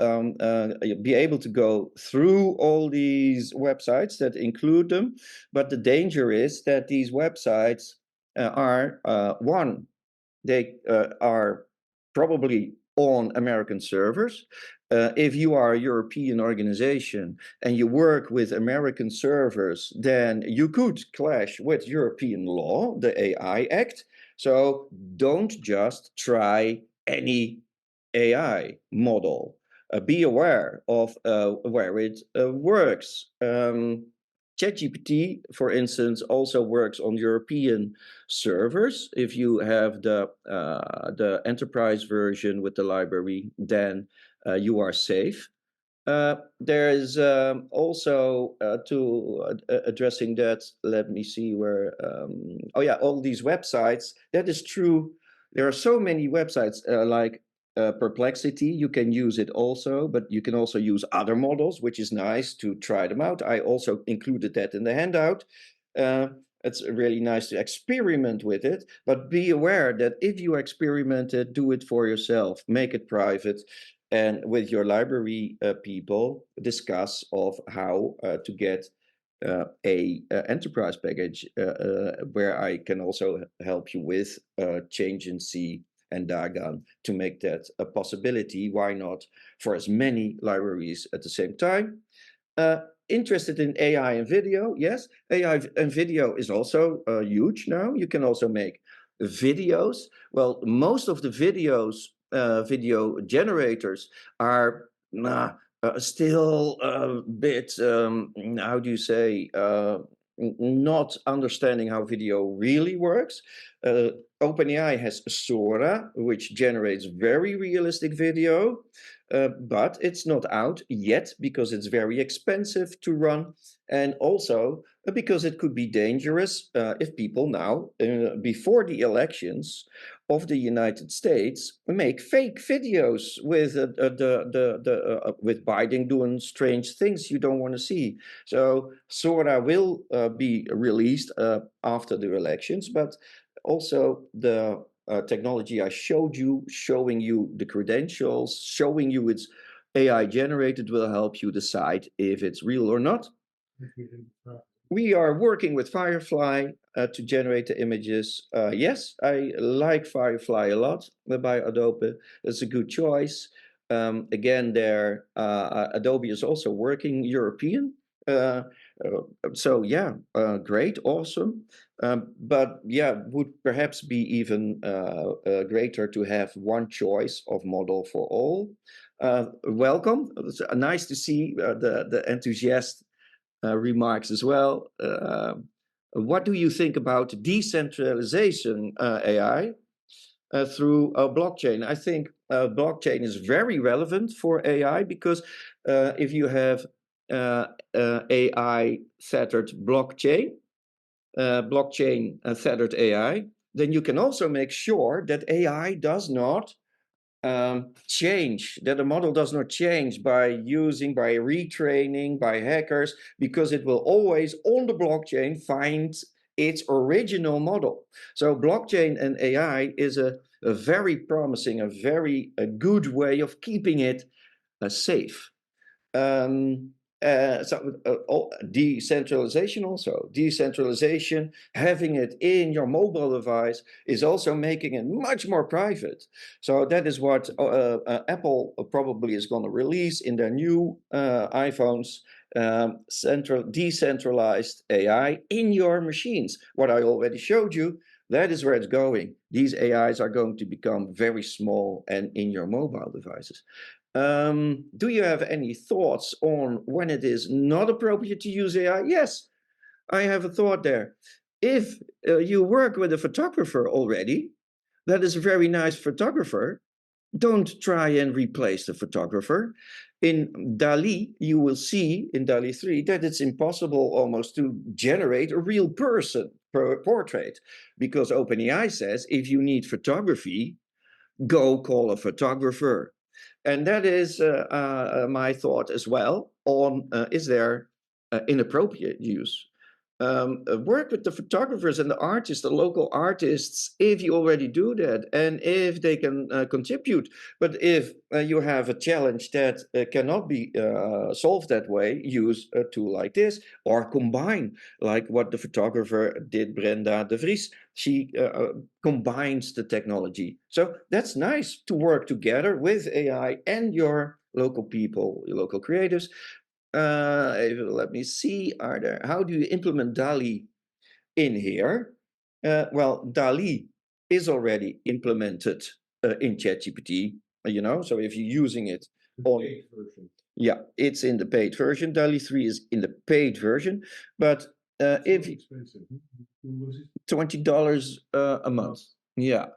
be able to go through all these websites that include them, but the danger is that these websites are they are probably on American servers. If you are a European organization and you work with American servers, then you could clash with European law, the AI Act. So don't just try any AI model. Be aware of where it works. ChatGPT, for instance, also works on European servers. If you have the enterprise version with the library, then you are safe. There is also addressing that. Let me see where. Oh yeah, all these websites. That is true. There are so many websites like Perplexity. You can use it also, but you can also use other models, which is nice to try them out. I also included that in the handout. It's really nice to experiment with it, but be aware that if you experiment it, do it for yourself, make it private, and with your library people discuss of how to get a enterprise package where I can also help you with Changency and Dagan to make that a possibility. Why not for as many libraries at the same time? Interested in AI and video? Yes, AI and video is also huge now. You can also make videos. Well, most of the video generators are still a bit, how do you say, not understanding how video really works. OpenAI has Sora, which generates very realistic video, but it's not out yet because it's very expensive to run, and also because it could be dangerous if people now, before the elections of the United States, make fake videos with with Biden doing strange things you don't want to see. So Sora will be released after the elections, but also the technology I showed you, showing you the credentials, showing you it's AI generated, will help you decide if it's real or not. We are working with Firefly to generate the images. Yes, I like Firefly a lot by Adobe. It's a good choice. Again, Adobe is also working European. So yeah, great, awesome. But yeah, would perhaps be even greater to have one choice of model for all. Welcome. It's nice to see the enthusiast remarks as well. What do you think about decentralization AI through blockchain? I think blockchain is very relevant for AI because if you have AI-tethered blockchain, blockchain-tethered AI, then you can also make sure that AI does not change, that the model does not change by retraining, by hackers, because it will always on the blockchain find its original model. So blockchain and AI is a very promising, a very good way of keeping it safe. Decentralization also. Decentralization, having it in your mobile device is also making it much more private. So that is what Apple probably is going to release in their new iPhones, decentralized AI in your machines. What I already showed you, that is where it's going. These AIs are going to become very small and in your mobile devices. Do you have any thoughts on when it is not appropriate to use AI? Yes, I have a thought there. If you work with a photographer already, that is a very nice photographer, don't try and replace the photographer. In DALL-E, you will see in DALL-E 3 that it's impossible almost to generate a real person portrait, because OpenAI says if you need photography, go call a photographer. And that is my thought as well on is there inappropriate use. Work with the photographers and the artists, the local artists, if you already do that and if they can contribute. But if you have a challenge that cannot be solved that way, use a tool like this or combine, like what the photographer did, Brenda de Vries. She combines the technology. So that's nice to work together with AI and your local people, your local creatives. Let me see, how do you implement DALL-E in here? Well, DALL-E is already implemented in ChatGPT, so if you're using it on... Paid version. Yeah, it's in the paid version. DALL-E 3 is in the paid version, but if... Expensive. Was it? $20 a month. Yeah.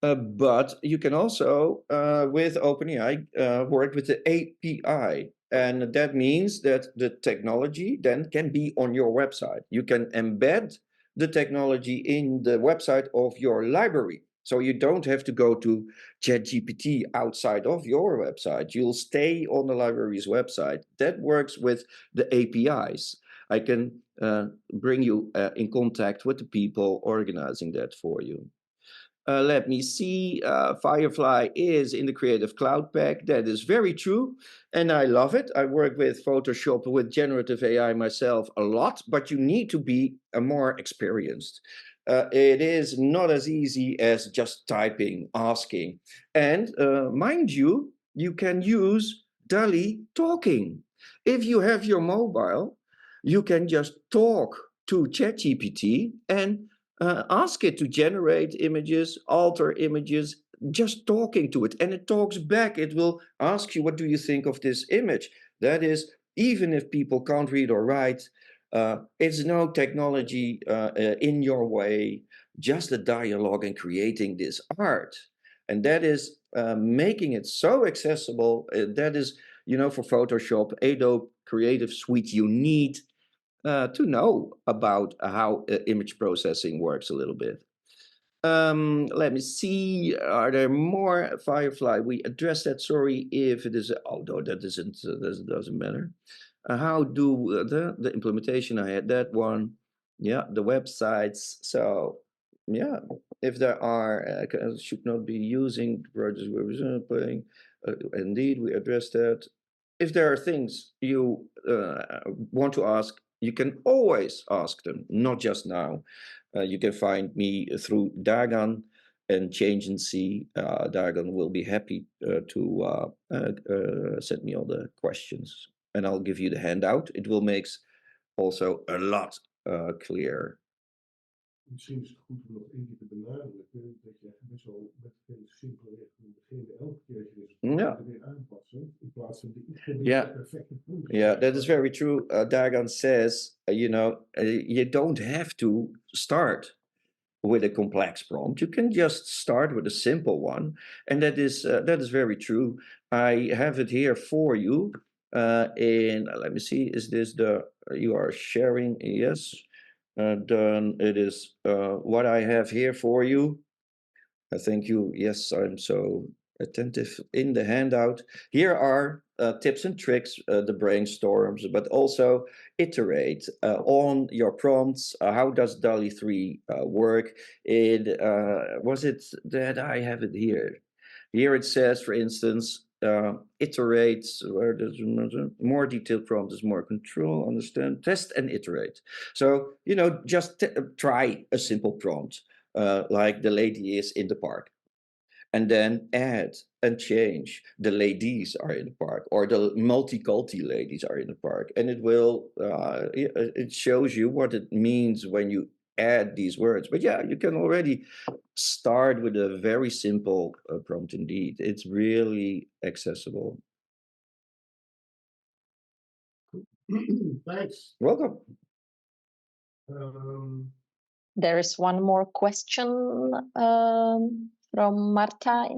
But you can also, with OpenAI, work with the API. And that means that the technology then can be on your website. You can embed the technology in the website of your library. So you don't have to go to ChatGPT outside of your website. You'll stay on the library's website. That works with the APIs. I can bring you in contact with the people organizing that for you. Let me see, Firefly is in the Creative Cloud Pack. That is very true, and I love it. I work with Photoshop, with generative AI myself a lot, but you need to be more experienced. It is not as easy as just typing, asking. And mind you, you can use DALL-E talking. If you have your mobile, you can just talk to ChatGPT and ask it to generate images, alter images, just talking to it. And it talks back. It will ask you, what do you think of this image? That is, even if people can't read or write, it's no technology in your way, just a dialogue and creating this art. And that is making it so accessible. That is, for Photoshop, Adobe Creative Suite, you need to know about how image processing works a little bit. Let me see, are there more? Firefly, we addressed that, sorry if it is, although that doesn't matter. How do the implementation, I had that one. Yeah, the websites. So yeah, if there are, should not be using projects we're playing. Indeed, we addressed that. If there are things you want to ask, you can always ask them, not just now. You can find me through Dagan and Changency. Dagan will be happy to send me all the questions, and I'll give you the handout. It will make also a lot clearer.
Misschien is het goed om nog één keer te benadrukken dat je best wel met veel simpeler weg kunt beginnen. Elke keer als je resultaten weer aanpassen, in plaats van de perfecte punten.
Yeah, that is very true. Dagan says, you don't have to start with a complex prompt. You can just start with a simple one, and that is very true. I have it here for you. Let me see, is this you are sharing? Yes. Then it is what I have here for you. Thank you. Yes, I'm so attentive in the handout. Here are tips and tricks, the brainstorms, but also iterate on your prompts. How does DALL-E 3 work? Was it that I have it here? Here it says, for instance, iterate, where there's more detailed prompt is more control, understand, test and iterate. So, just try a simple prompt, like the lady is in the park. And then add and change. The ladies are in the park, or the multiculti ladies are in the park. And it will, it shows you what it means when you add these words. But yeah, you can already start with a very simple prompt indeed. It's really accessible.
Thanks.
Welcome.
There is one more question from Marta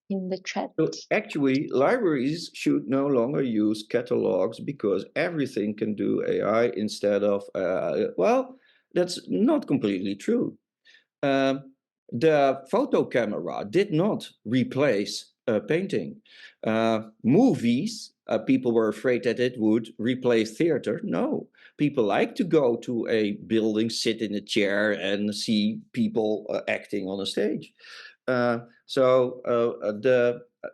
in the chat.
So actually, libraries should no longer use catalogs because everything can do AI instead of, well, that's not completely true. The photo camera did not replace painting. Movies, people were afraid that it would replace theater. No, people like to go to a building, sit in a chair and see people acting on a stage. So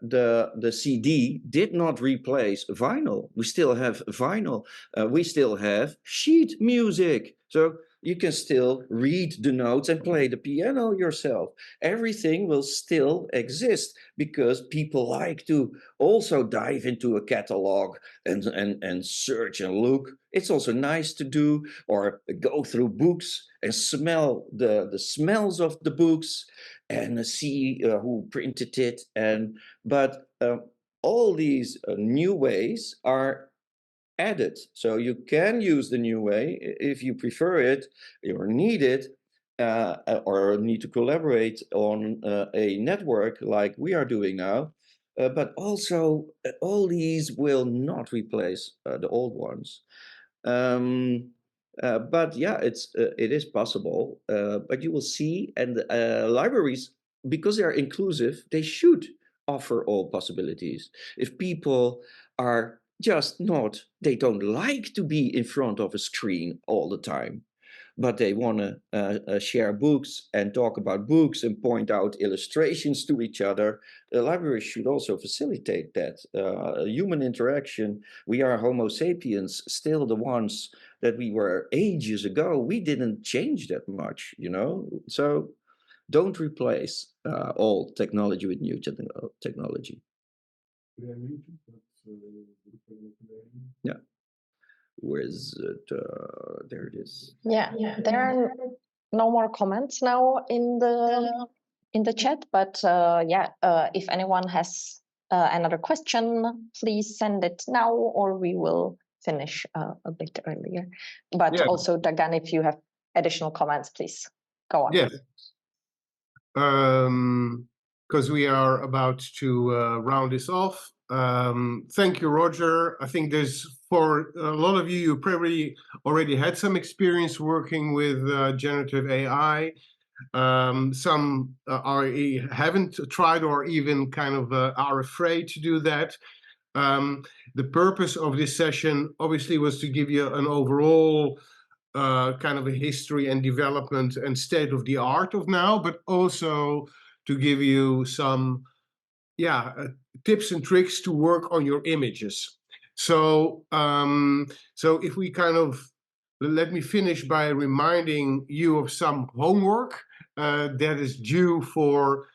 the CD did not replace vinyl. We still have vinyl. We still have sheet music. So you can still read the notes and play the piano yourself. Everything will still exist because people like to also dive into a catalog and search and look. It's also nice to do, or go through books and smell the smells of the books and see who printed it. But all these new ways are added. So you can use the new way if you prefer it or need it, or need to collaborate on a network like we are doing now. But also all these will not replace the old ones. But yeah, it is possible. But you will see, and libraries, because they are inclusive, they should offer all possibilities. If people are just not, they don't like to be in front of a screen all the time, but they want to share books and talk about books and point out illustrations to each other. The library should also facilitate that. Human interaction. We are Homo sapiens, still the ones that we were ages ago. We didn't change that much, So don't replace old technology with new technology. Yeah. Where is it? There it is.
Yeah, there are no more comments now in the chat, but if anyone has another question, please send it now, or we will finish a bit earlier. But also, Dagan, if you have additional comments, please go on.
Yes. Because we are about to round this off. Thank you, Rodger. I think for a lot of you, you probably already had some experience working with generative AI. Some haven't tried or even kind of are afraid to do that. The purpose of this session obviously was to give you an overall kind of a history and development and state of the art of now, but also to give you some tips and tricks to work on your images. So if we let me finish by reminding you of some homework that is due for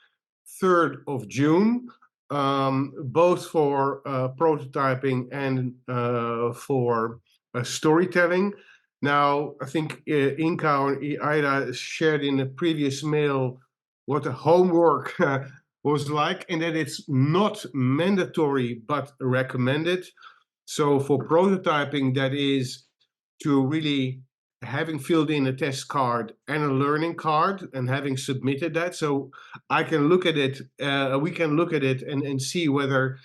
3rd of June, both for prototyping and for storytelling. Now, I think Inka or Ida shared in a previous mail what the homework was like, and that it's not mandatory but recommended. So for prototyping, that is to really having filled in a test card and a learning card and having submitted that. So I can look at it, we can look at it and see whether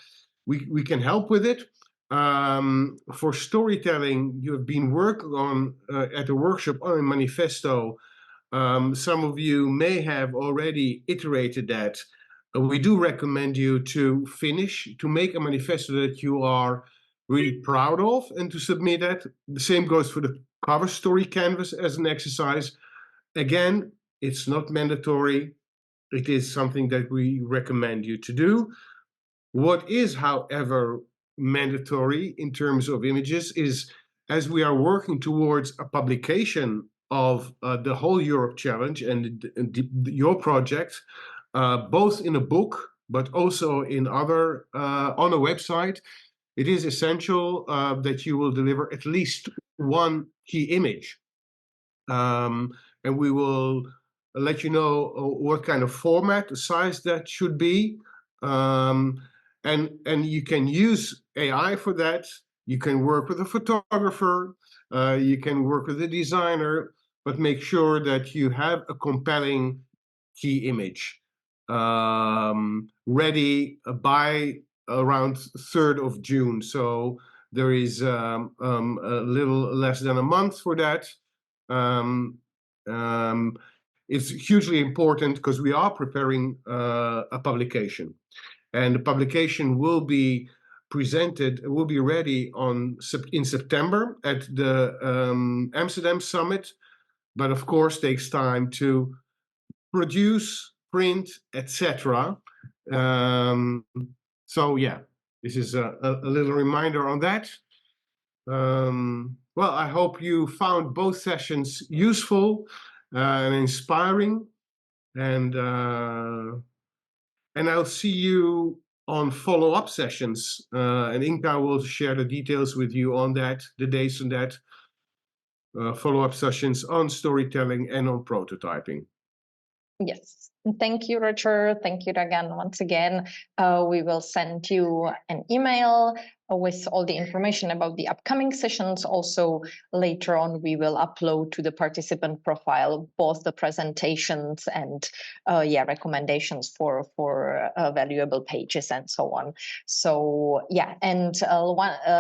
we can help with it. For storytelling, you have been working on at the workshop on a manifesto. Some of you may have already iterated that. We do recommend you to make a manifesto that you are really proud of and to submit that. The same goes for the cover story canvas as an exercise. Again, it's not mandatory. It is something that we recommend you to do. What is, however, mandatory in terms of images is, as we are working towards a publication of the whole Europe Challenge and your project, both in a book but also in other on a website, it is essential that you will deliver at least one key image, and we will let you know what kind of format, the size that should be. And you can use AI for that. You can work with a photographer, you can work with a designer, but make sure that you have a compelling key image ready by around 3rd of June. So there is a little less than a month for that. It's hugely important because we are preparing a publication. And the publication will be presented, will be ready in September at the Amsterdam Summit, but of course takes time to produce, print, etc. So yeah, this is a little reminder on that. Well, I hope you found both sessions useful and inspiring, and I'll see you on follow-up sessions, and Inka will share the details with you on that, the dates on that, follow-up sessions on storytelling and on prototyping.
Yes. Thank you, Rodger. Thank you again, once again. We will send you an email with all the information about the upcoming sessions. Also, later on, we will upload to the participant profile both the presentations and recommendations for valuable pages and so on. So yeah, and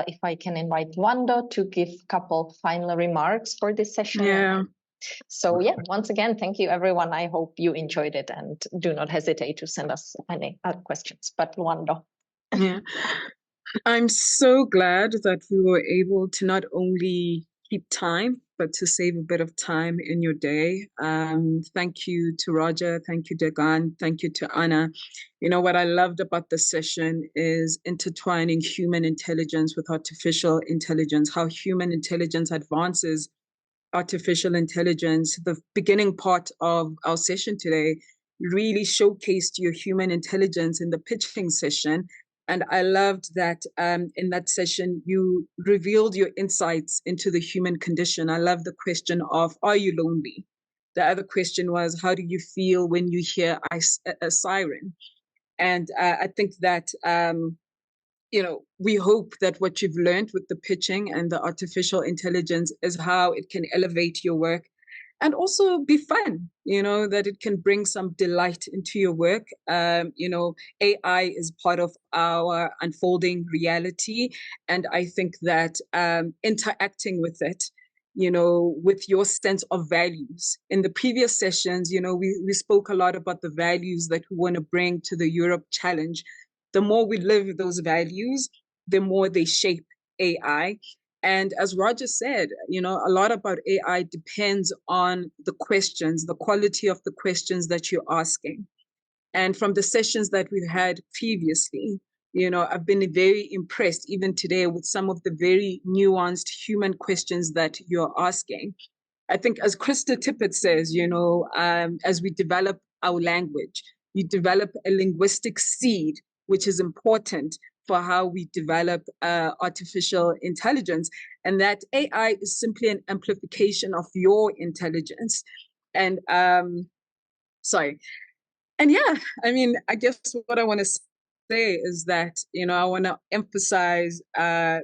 if I can invite Wando to give a couple final remarks for this session.
Yeah.
So yeah, once again, thank you, everyone. I hope you enjoyed it, and do not hesitate to send us any questions. But Wando.
Yeah, I'm so glad that we were able to not only keep time, but to save a bit of time in your day. Thank you to Rodger. Thank you, Dagan. Thank you to Anna. You know, what I loved about the session is intertwining human intelligence with artificial intelligence, how human intelligence advances artificial intelligence. The beginning part of our session today really showcased your human intelligence in the pitching session. And I loved that in that session, you revealed your insights into the human condition. I love the question of, are you lonely? The other question was, how do you feel when you hear a siren? And I think that we hope that what you've learned with the pitching and the artificial intelligence is how it can elevate your work and also be fun, that it can bring some delight into your work. AI is part of our unfolding reality. And I think that interacting with it, with your sense of values. In the previous sessions, we spoke a lot about the values that we want to bring to the Europe Challenge. The more we live those values, the more they shape AI. And as Rodger said, a lot about AI depends on the questions, the quality of the questions that you're asking. And from the sessions that we've had previously, I've been very impressed even today with some of the very nuanced human questions that you're asking. I think as Krista Tippett says, as we develop our language, you develop a linguistic seed, which is important for how we develop artificial intelligence, and that AI is simply an amplification of your intelligence. And sorry. And yeah, I mean, I guess what I want to say is that, you know, I want to emphasize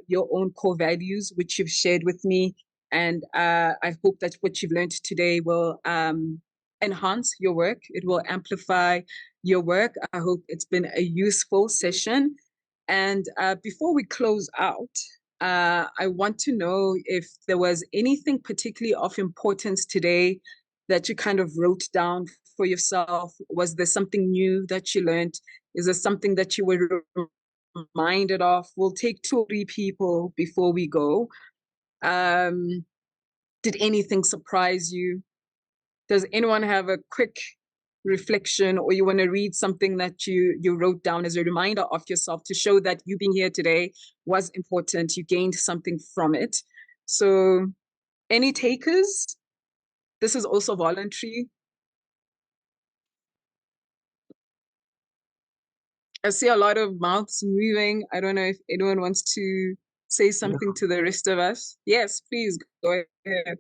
your own core values, which you've shared with me. And I hope that what you've learned today will enhance your work. It will amplify your work. I hope it's been a useful session. And before we close out, I want to know if there was anything particularly of importance today that you kind of wrote down for yourself. Was there something new that you learned? Is there something that you were reminded of? We'll take 2 or 3 people before we go. Did anything surprise you? Does anyone have a quick reflection, or you want to read something that you wrote down as a reminder of yourself to show that you being here today was important, you gained something from it? So any takers? This is also voluntary. I see a lot of mouths moving. I don't know if anyone wants to say something to the rest of us. Yes, please go ahead.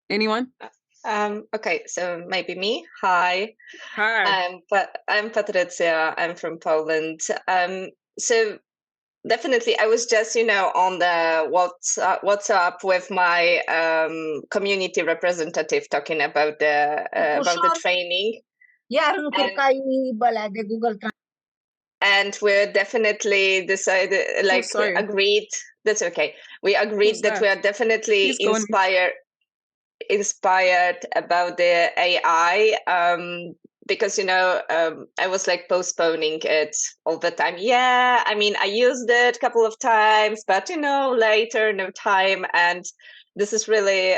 Anyone?
Okay, so maybe me. Hi.
Hi.
I'm Patrycja. I'm from Poland. So definitely, I was just, you know, on the WhatsApp with my community representative talking about the training. And we're definitely decided, like, agreed. That's okay. We agreed that we are definitely inspired about the AI, because, you know, I was like postponing it all the time. Yeah, I mean, I used it a couple of times, but, you know, later, no time. And this is really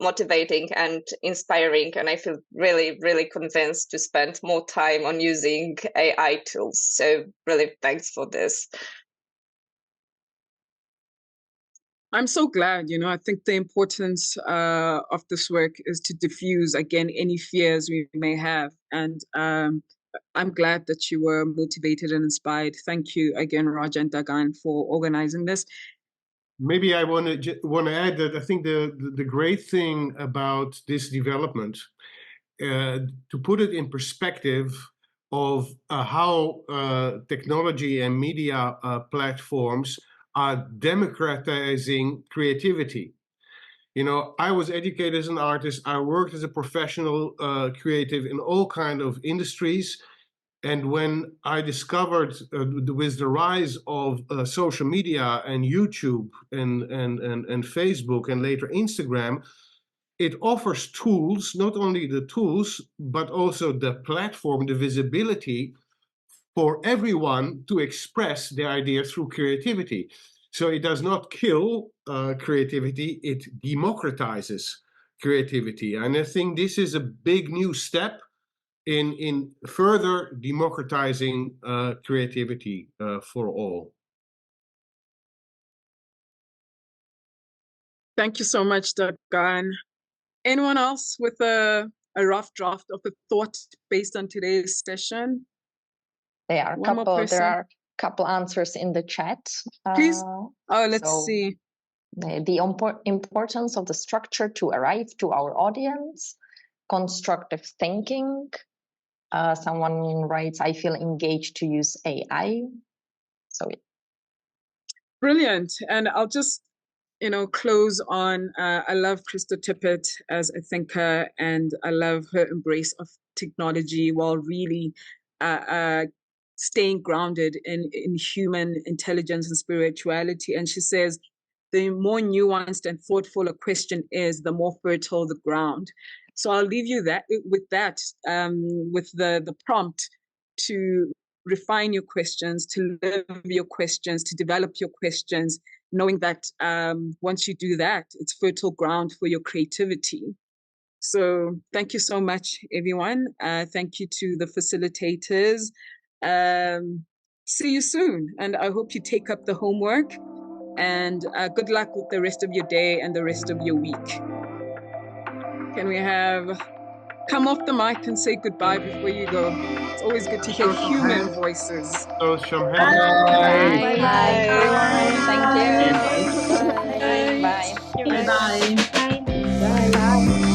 motivating and inspiring. And I feel really, really convinced to spend more time on using AI tools. So really, thanks for this.
I'm so glad, you know, I think the importance of this work is to diffuse, again, any fears we may have. And I'm glad that you were motivated and inspired. Thank you again, Rodger and Dagan, for organizing this.
Maybe I want to add that I think the great thing about this development, to put it in perspective of how technology and media platforms are democratizing creativity. You know, I was educated as an artist. I worked as a professional creative in all kinds of industries. And when I discovered with the rise of social media and YouTube and Facebook and later Instagram, it offers tools, not only the tools, but also the platform, the visibility for everyone to express their idea through creativity. So it does not kill creativity, it democratizes creativity. And I think this is a big new step in further democratizing creativity for all.
Thank you so much, Dagan. Anyone else with a rough draft of a thought based on today's session?
There are a couple answers in the chat.
Please. Let's see.
The importance of the structure to arrive to our audience, constructive thinking. Someone writes, I feel engaged to use AI. So
brilliant. And I'll just, you know, close on, I love Krista Tippett as a thinker, and I love her embrace of technology while really staying grounded in human intelligence and spirituality. And she says, the more nuanced and thoughtful a question is, the more fertile the ground. So I'll leave you with the prompt to refine your questions, to live your questions, to develop your questions, knowing that once you do that, it's fertile ground for your creativity. So thank you so much, everyone. Thank you to the facilitators. See you soon. And I hope you take up the homework, and good luck with the rest of your day and the rest of your week. Can we have come off the mic and say goodbye before you go. It's always good to hear
Show some
human
hands.
voices.
So some
Bye.
hands.
Bye, everyone. Thank you.
Bye.
Bye. Bye.
Bye bye.
Bye.